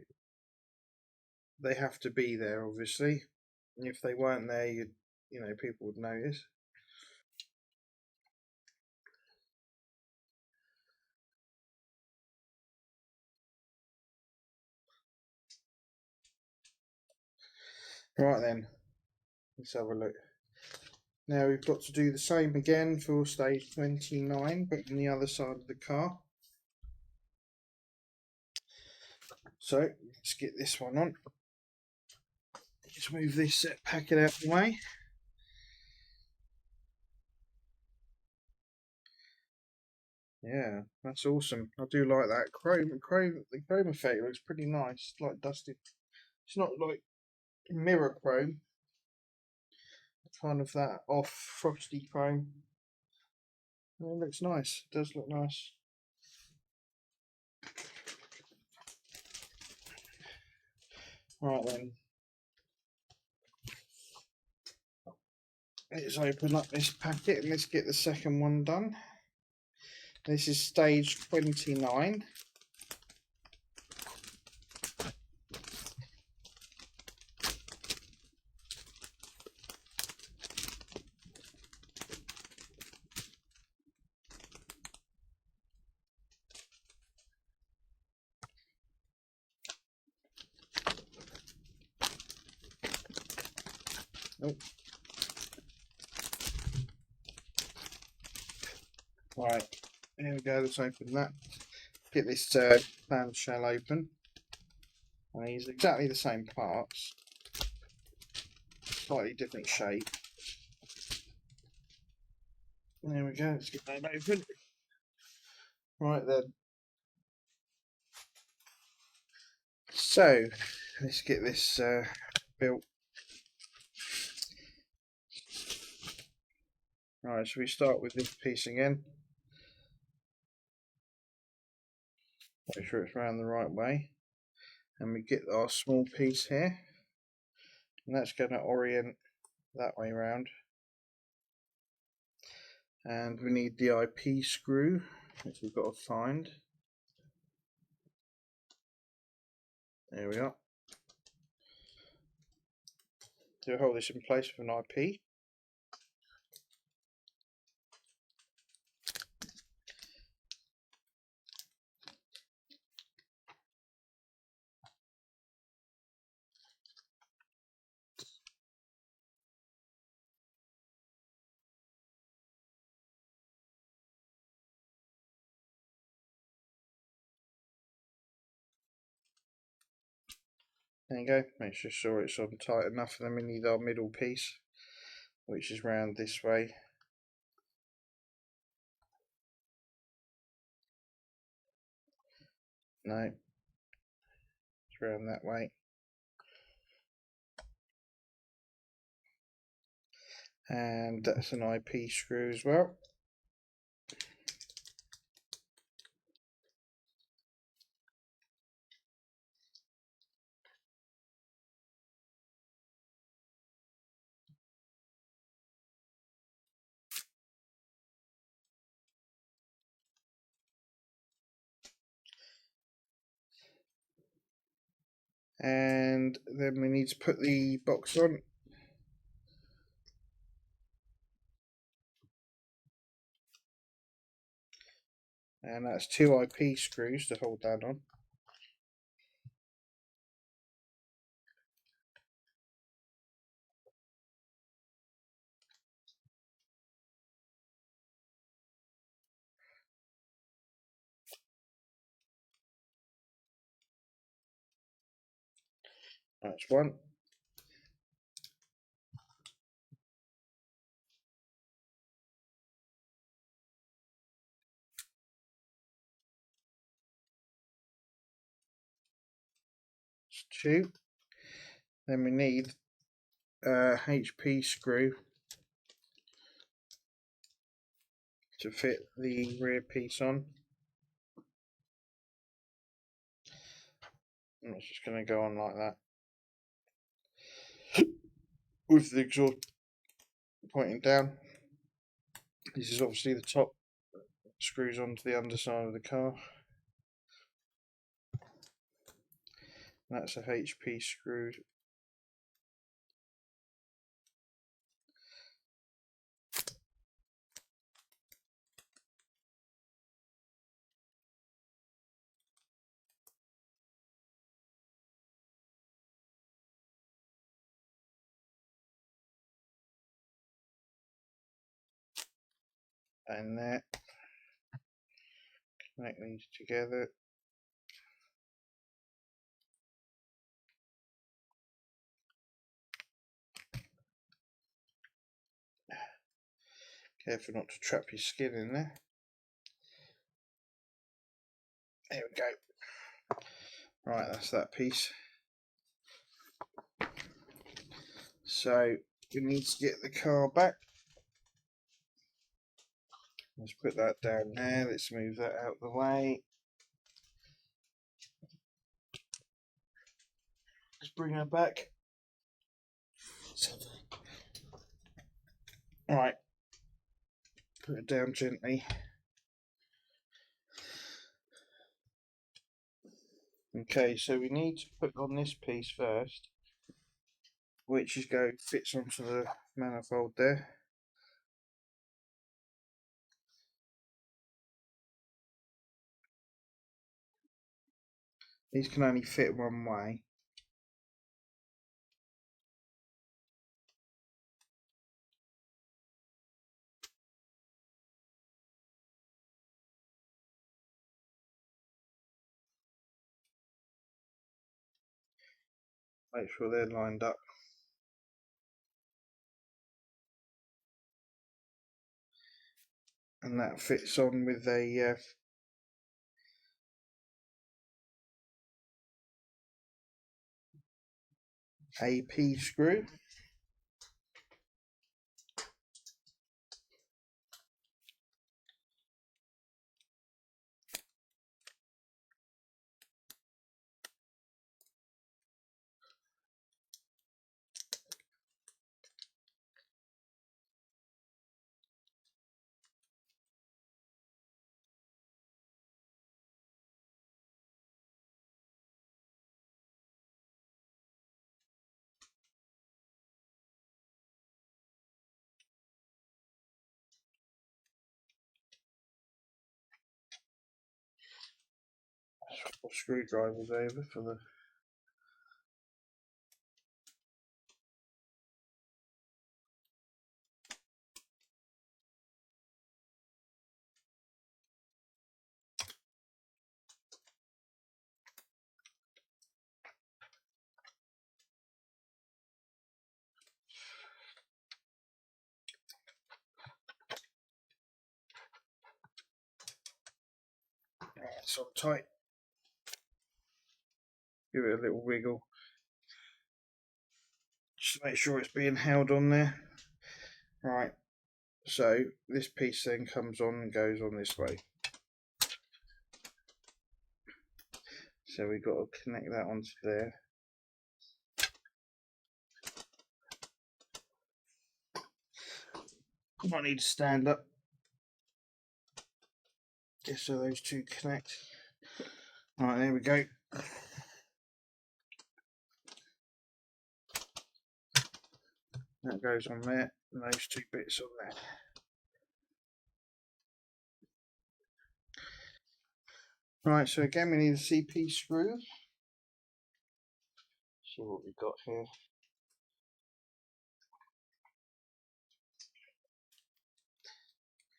they have to be there, obviously. If they weren't there, you know, people would notice. Right then, let's have a look. Now we've got to do the same again for stage 29, but on the other side of the car. So let's get this one on. Just move this packet out of the way. Yeah, that's awesome. I do like that the chrome effect looks pretty nice. It's like dusted. It's not like mirror chrome. Kind of that off frosty chrome. It looks nice. It does look nice. Right then. Let's open up this packet and let's get the second one done. This is stage 29. Oh. Right, here we go, let's open that. Get this clamshell open. And these are exactly the same parts, slightly different shape. There we go, let's get that open. Right then. So, let's get this built. Right, so we start with this piece again. Make sure it's round the right way. And we get our small piece here. And that's going to orient that way round. And we need the IP screw, which we've got to find. There we are. To hold this in place with an IP. There you go, make sure it's on tight enough, and then we need our middle piece, which is round this way. No, it's round that way. And that's an IP screw as well. And then we need to put the box on. And that's 2 IP screws to hold that on. That's one. That's 2. Then we need a HP screw to fit the rear piece on. And it's just going to go on like that, with the exhaust pointing down. This is obviously the top, screws onto the underside of the car. That's a HP screw. And there. Connect these together. Careful not to trap your skin in there. There we go. Right, that's that piece. So we need to get the car back. Let's put that down there. Let's move that out of the way. Let's bring her back. Right. Put it down gently. Okay, so we need to put on this piece first, which fits onto the manifold there. These can only fit one way. Make sure they're lined up. And that fits on with a AP screw. Screwdrivers over for the it's on tight. Give it a little wiggle. Just to make sure it's being held on there. Right, so this piece then comes on and goes on this way. So we've got to connect that onto there. Might need to stand up just so those two connect. Right, there we go. That goes on there, and those two bits on there. Right, so again we need a CP screw. See what we've got here.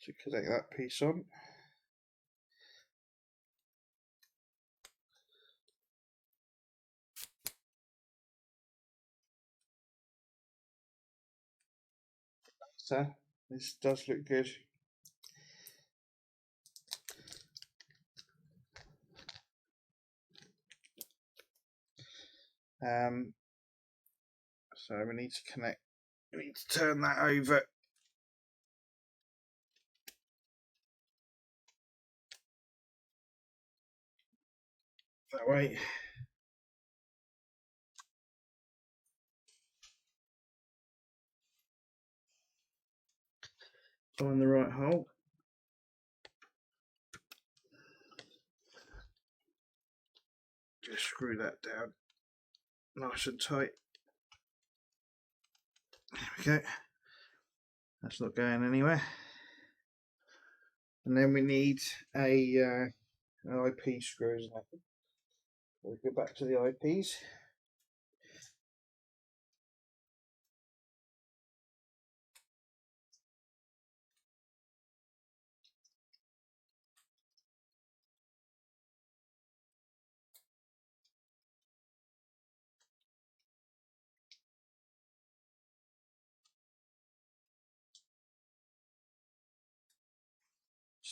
So connect that piece on. So this does look good. So we need to connect. We need to turn that over. That way. Find the right hole. Just screw that down nice and tight. There we go. That's not going anywhere. And then we need an IP screw, isn't it? We'll go back to the IPs.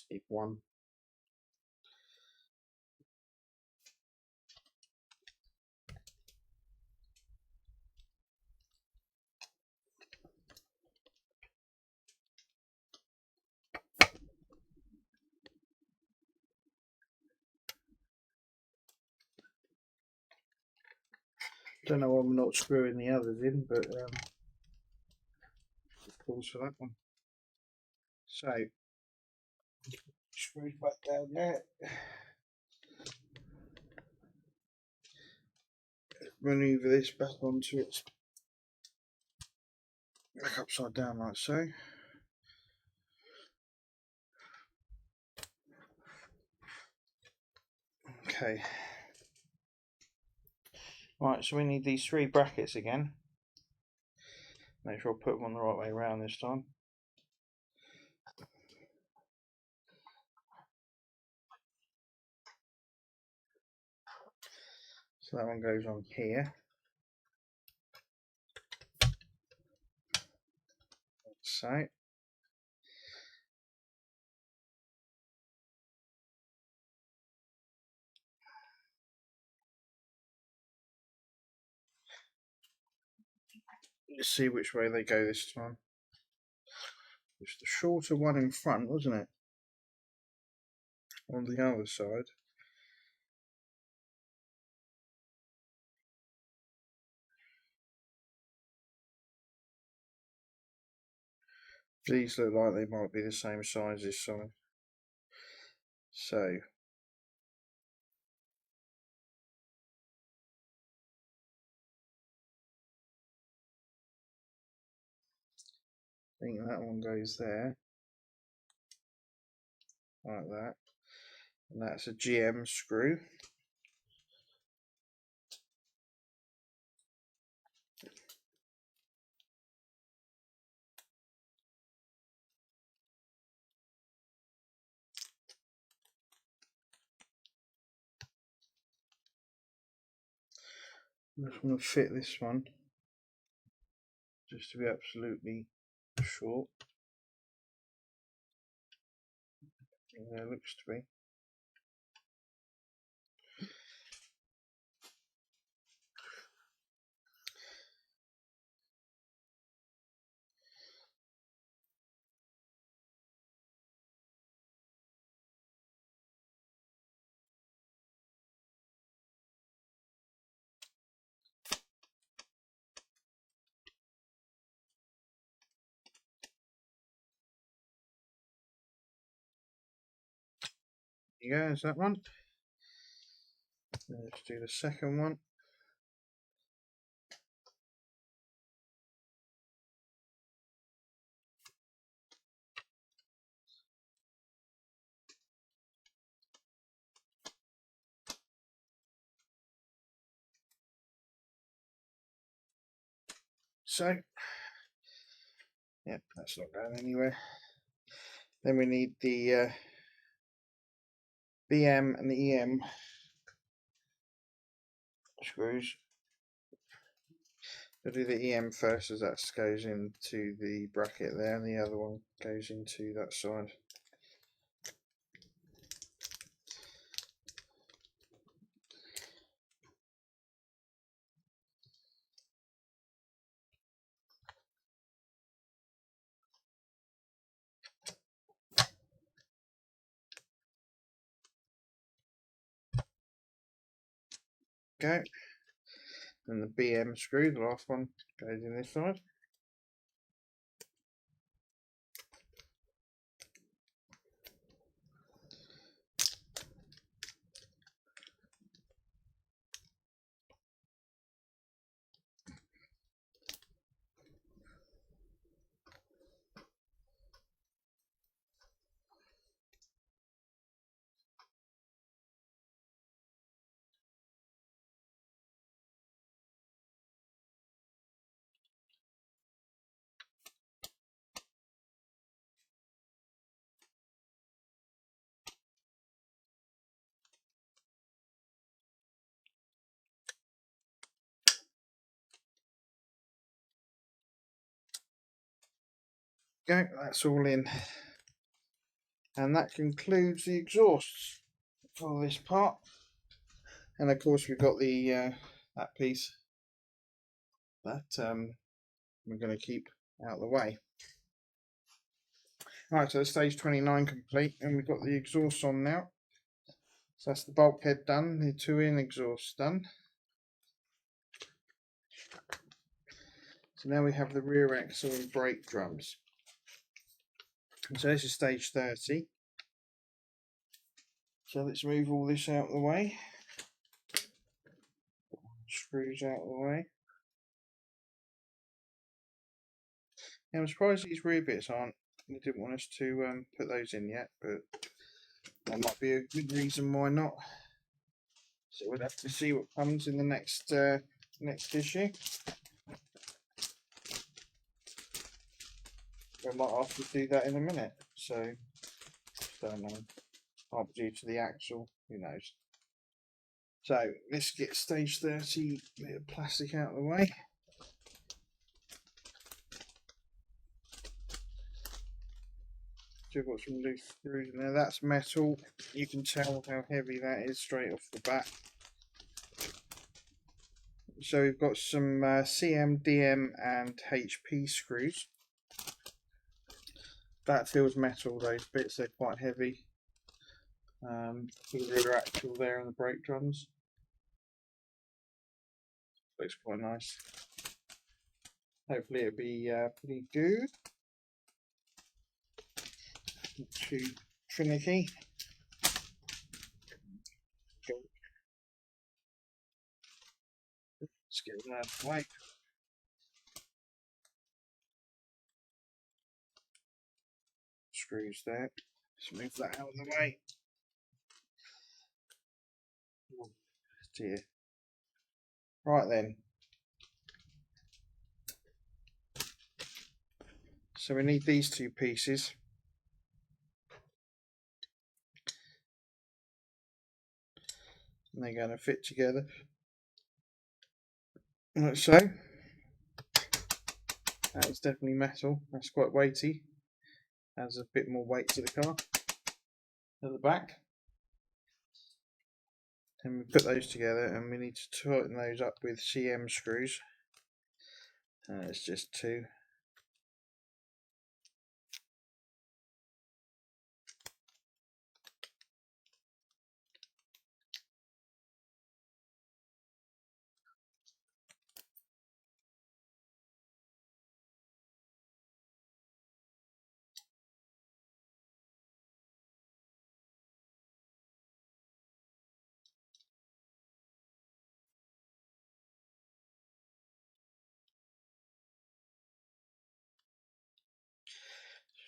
Stick one. Don't know why I'm not screwing the others in, but pause for that one. So, screws back down there. Maneuver this back onto its back upside down like so. Okay. Right, so we need these 3 brackets again. Make sure I put them on the right way around this time. So that one goes on here. So. Let's see which way they go this time. It's the shorter one in front, wasn't it? On the other side. These look like they might be the same size this side. So. I think that one goes there. Like that. And that's a GM screw. I just want to fit this one just to be absolutely short. Yeah, it looks to be. Yeah, is that one? Let's do the second one. So, yeah, that's not going anywhere. Then we need the BM and the EM screws. We'll do the EM first, as that goes into the bracket there, and the other one goes into that side. Okay. And the BM screw, the last one, goes in this side. Okay, that's all in. And that concludes the exhausts for this part. And of course we've got the that piece that we're going to keep out of the way. Right, so stage 29 complete, and we've got the exhaust on now. So that's the bulkhead done, the two in exhausts done. So now we have the rear axle and brake drums. So this is stage 30. So let's move all this out of the way. Screws out of the way. Now I'm surprised these rear bits aren't. They didn't want us to put those in yet, but that might be a good reason why not. So we'll have to see what comes in the next next issue. We might have to do that in a minute. So don't know. Might be due to the axle. Who knows? So let's get stage 30 bit of plastic out of the way. So we've got some loose screws in there. That's metal. You can tell how heavy that is straight off the bat. So we've got some CM, DM and HP screws. That feels metal, those bits, they're quite heavy. For the rear axle there and the brake drums. Looks quite nice. Hopefully it'll be pretty good. Not too finicky. Let's get that out of the way. Screws there. Let's move that out of the way. Oh dear. Right then. So we need these two pieces. And they're going to fit together. Like so. That is definitely metal. That's quite weighty. Adds a bit more weight to the car. At the back. And we put those together and we need to tighten those up with CM screws. It's just two.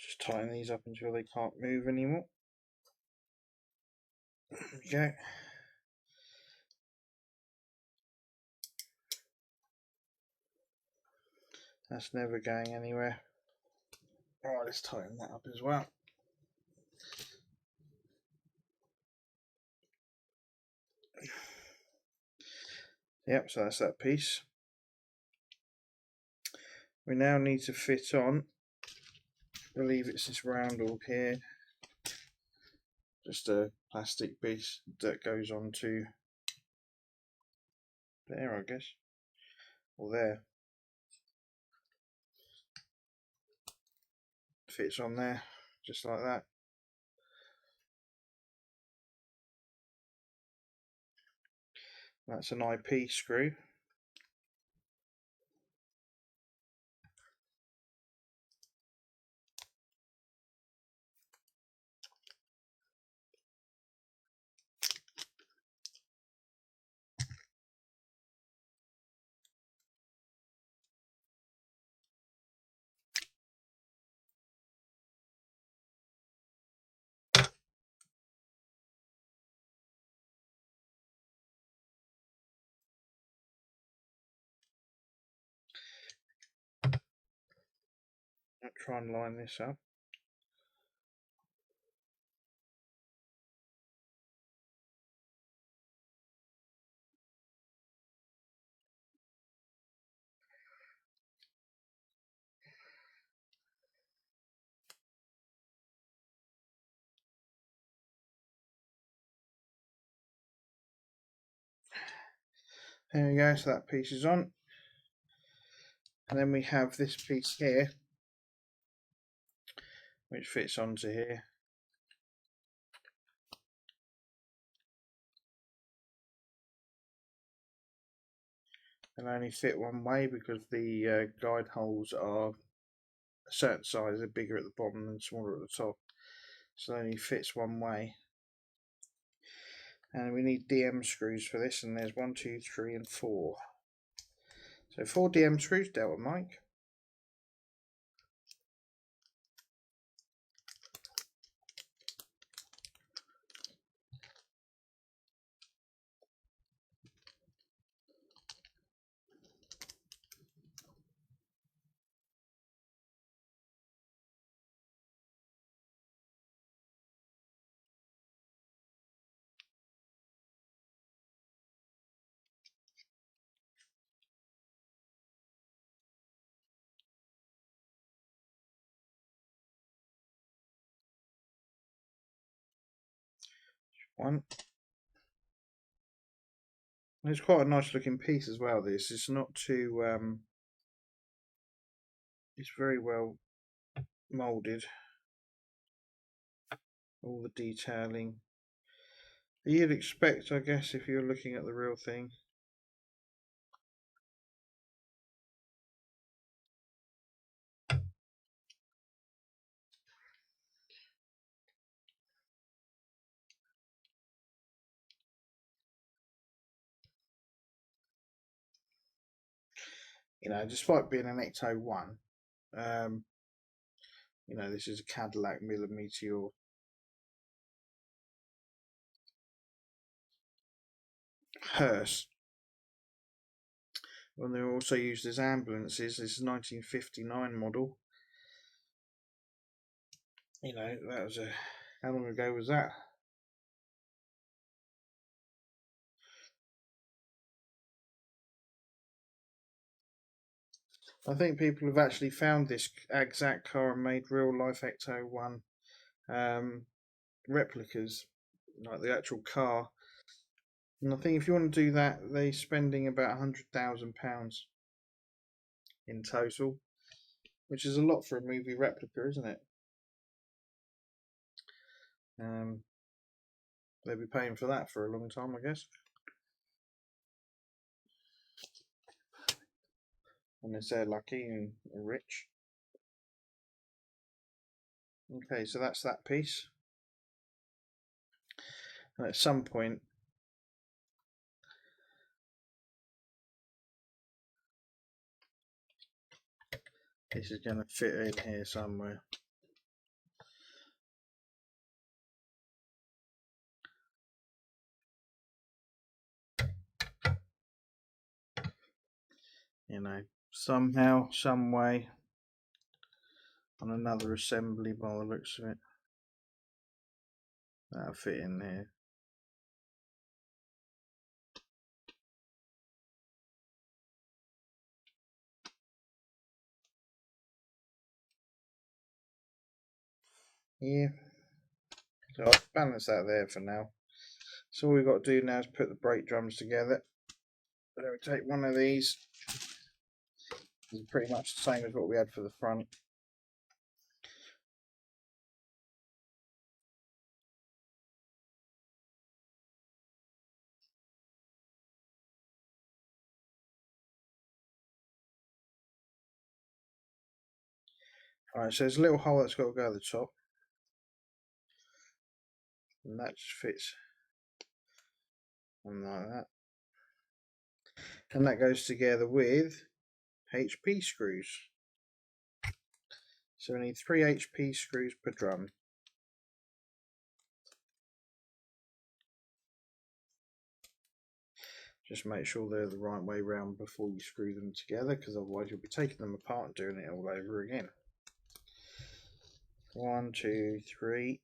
Just tighten these up until they can't move anymore. There we go. That's never going anywhere. Alright, let's tighten that up as well. Yep, so that's that piece. We now need to fit on, I believe it's this roundel here, just a plastic piece that goes onto there, I guess, or there. Fits on there, just like that. That's an IP screw. I'll try and line this up. There we go, so that piece is on. And then we have this piece here, which fits onto here. And only fit one way because the guide holes are a certain size, they're bigger at the bottom and smaller at the top. So it only fits one way. And we need DM screws for this, and there's 1, 2, 3 and 4. So 4 DM screws dealt with Mike. One. And it's quite a nice looking piece as well, this. It's not too it's very well moulded. All the detailing that you'd expect, I guess, if you're looking at the real thing. You know, despite being an Ecto 1, you know, this is a Cadillac Meteor. Hearse. When they're also used as ambulances, this is a 1959 model. You know, that was how long ago was that? I think people have actually found this exact car and made real life Ecto 1 replicas, like the actual car. And I think if you want to do that, they're spending about £100,000 in total, which is a lot for a movie replica, isn't it? They'll be paying for that for a long time, I guess. Unless they're lucky and rich. Okay, so that's that piece. And at some point, this is going to fit in here somewhere. You know, somehow, some way, on another assembly by the looks of it. That'll fit in there. Yeah. So I'll balance that there for now. So all we've got to do now is put the brake drums together. So we take one of these. It's pretty much the same as what we had for the front. Alright, so there's a little hole that's got to go at the top. And that just fits on like that. And that goes together with HP screws. So we need 3 HP screws per drum. Just make sure they're the right way round before you screw them together, because otherwise you'll be taking them apart and doing it all over again. 1, 2, 3.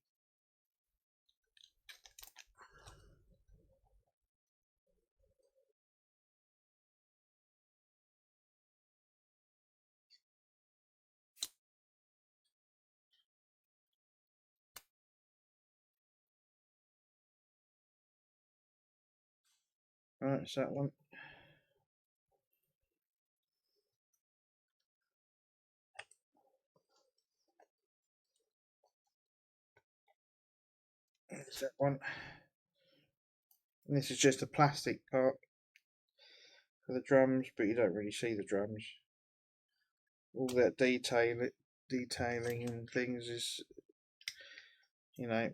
Right, it's that one. There's that one. And this is just a plastic part for the drums, but you don't really see the drums. All that detailing and things is, you know,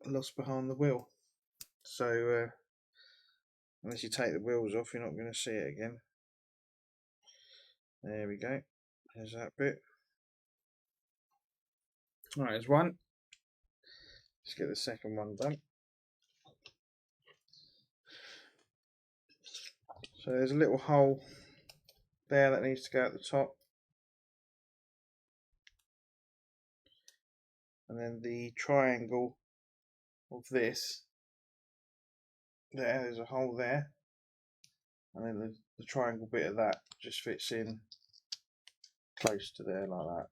lost behind the wheel. So unless you take the wheels off, you're not going to see it again. There we go. There's that bit. Right, there's one. Let's get the second one done. So there's a little hole there that needs to go at the top. And then the triangle of this, there's a hole there. And then the triangle bit of that just fits in close to there like that.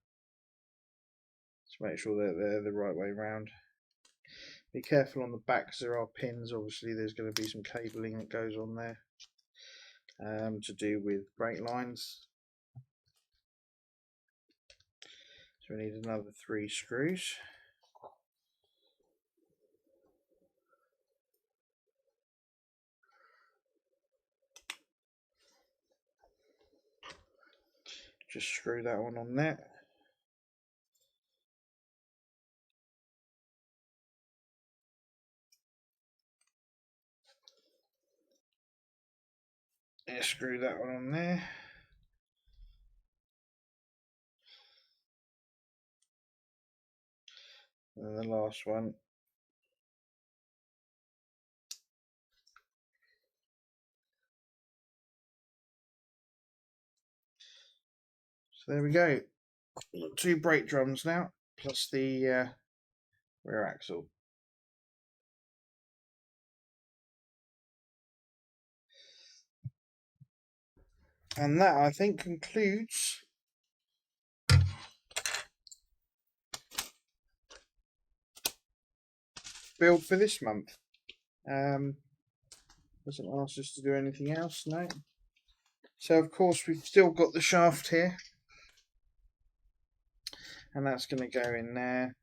Just make sure that they're the right way round. Be careful on the back because there are pins. Obviously there's going to be some cabling that goes on there to do with brake lines. So we need another 3 screws. Just screw that one on there. Yeah, screw that one on there. And then the last one. So there we go. 2 brake drums now, plus the rear axle. And that, I think, concludes build for this month. Doesn't ask us to do anything else, no. So of course we've still got the shaft here, and that's going to go in there.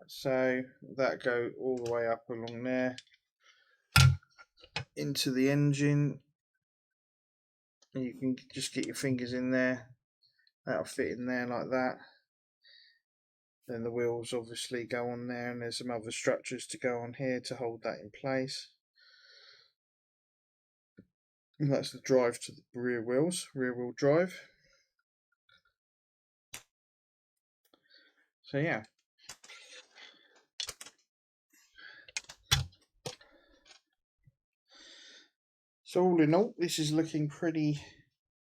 So that go all the way up along there into the engine. And you can just get your fingers in there. That'll fit in there like that. Then the wheels obviously go on there, and there's some other structures to go on here to hold that in place. And that's the drive to the rear wheels, rear wheel drive. So yeah. So all in all, this is looking pretty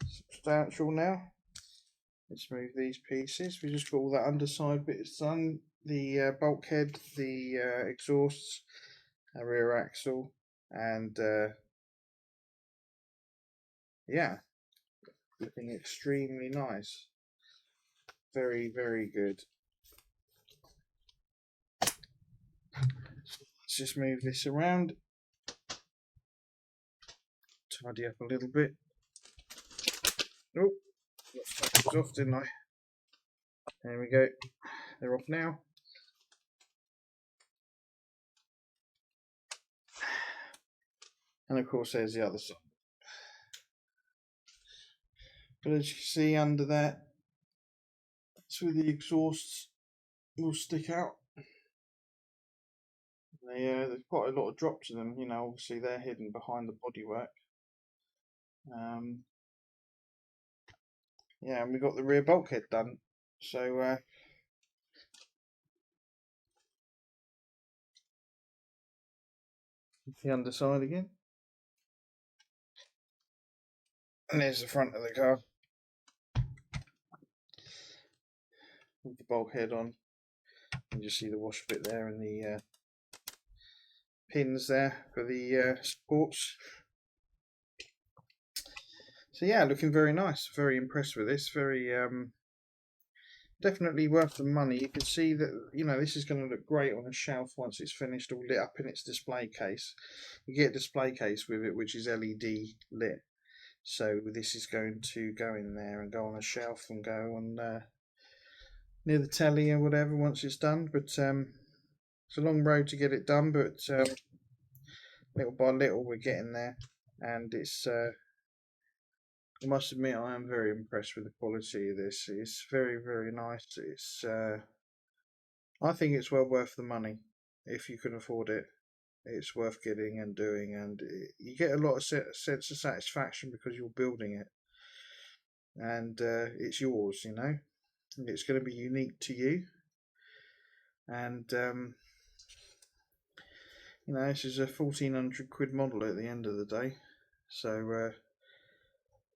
substantial now. Let's move these pieces. We just got all that underside bits done. The bulkhead, the exhausts, rear axle, and yeah, looking extremely nice. Very, very good. Let's just move this around. Tidy up a little bit. Oh, got those off, didn't I? There we go. They're off now. And of course there's the other side. But as you can see under that, that's where the exhausts will stick out. There's quite a lot of drops in them, you know, obviously they're hidden behind the bodywork. Yeah, and we got the rear bulkhead done. So the underside again. And there's the front of the car. With the bulkhead on. You just see the wash bit there and the pins there for the supports. So yeah, looking very nice. Very impressed with this. Very definitely worth the money. You can see that, you know, this is going to look great on a shelf once it's finished, all lit up in its display case. You get a display case with it which is LED lit. So this is going to go in there and go on a shelf and go on near the telly or whatever once it's done. But It's a long road to get it done, but little by little we're getting there, and it's. I must admit, I am very impressed with the quality of this. It's very, very nice. It's. I think it's well worth the money if you can afford it. It's worth getting and doing, and you get a lot of sense of satisfaction because you're building it, and it's yours. You know, it's going to be unique to you, and you know, this is a 1,400 quid model at the end of the day, so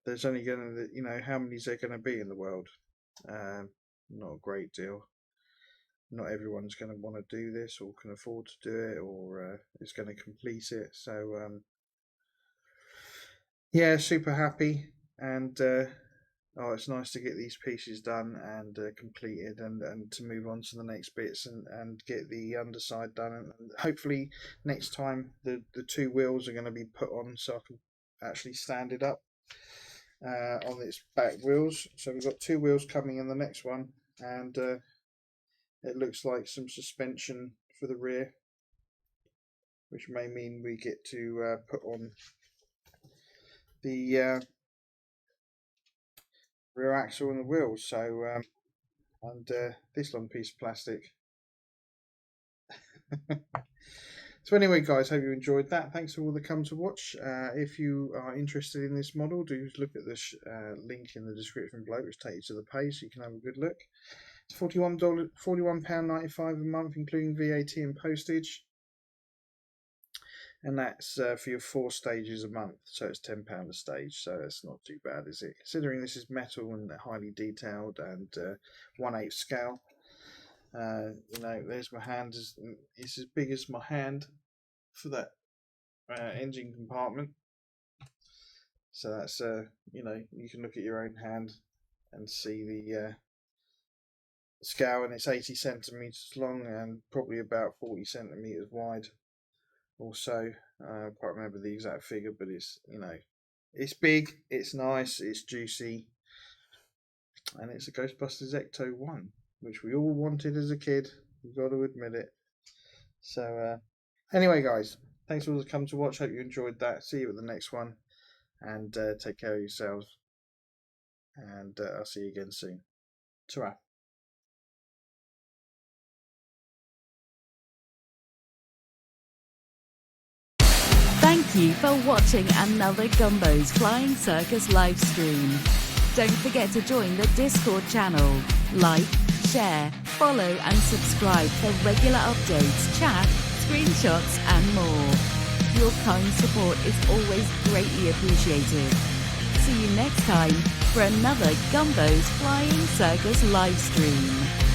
there's only going to, you know, how many is there going to be in the world? Not a great deal. Not everyone's going to want to do this or can afford to do it or is going to complete it. So yeah, super happy, and oh, it's nice to get these pieces done and completed, and to move on to the next bits and get the underside done, and hopefully next time the two wheels are going to be put on so I can actually stand it up on its back wheels. So we've got two wheels coming in the next one, and it looks like some suspension for the rear, which may mean we get to put on the rear axle and the wheels. So and this long piece of plastic. So anyway, guys, hope you enjoyed that. Thanks for all that come to watch. If you are interested in this model, do look at the link in the description below, which takes you to the page so you can have a good look. It's £41.95 a month, including VAT and postage, and that's for your 4 stages a month. So it's £10 a stage. So that's not too bad, is it? Considering this is metal and highly detailed and 1/8 scale. You know, there's my hand. It's as big as my hand for that engine compartment. So that's you know, you can look at your own hand and see the scale, and it's 80 centimeters long and probably about 40 centimeters wide or so. I can't remember the exact figure, but it's, you know, it's big, it's nice, it's juicy, and it's a Ghostbusters Ecto 1, which we all wanted as a kid. You've got to admit it. So anyway, guys, thanks for all that come to watch. Hope you enjoyed that. See you at the next one, and take care of yourselves, and I'll see you again soon. Ta-ra. Thank you for watching another Gumbo's Flying Circus live stream. Don't forget to join the Discord channel. Like, share, follow and subscribe for regular updates, chat, screenshots and more. Your kind support is always greatly appreciated. See you next time for another Gumbo's Flying Circus live stream.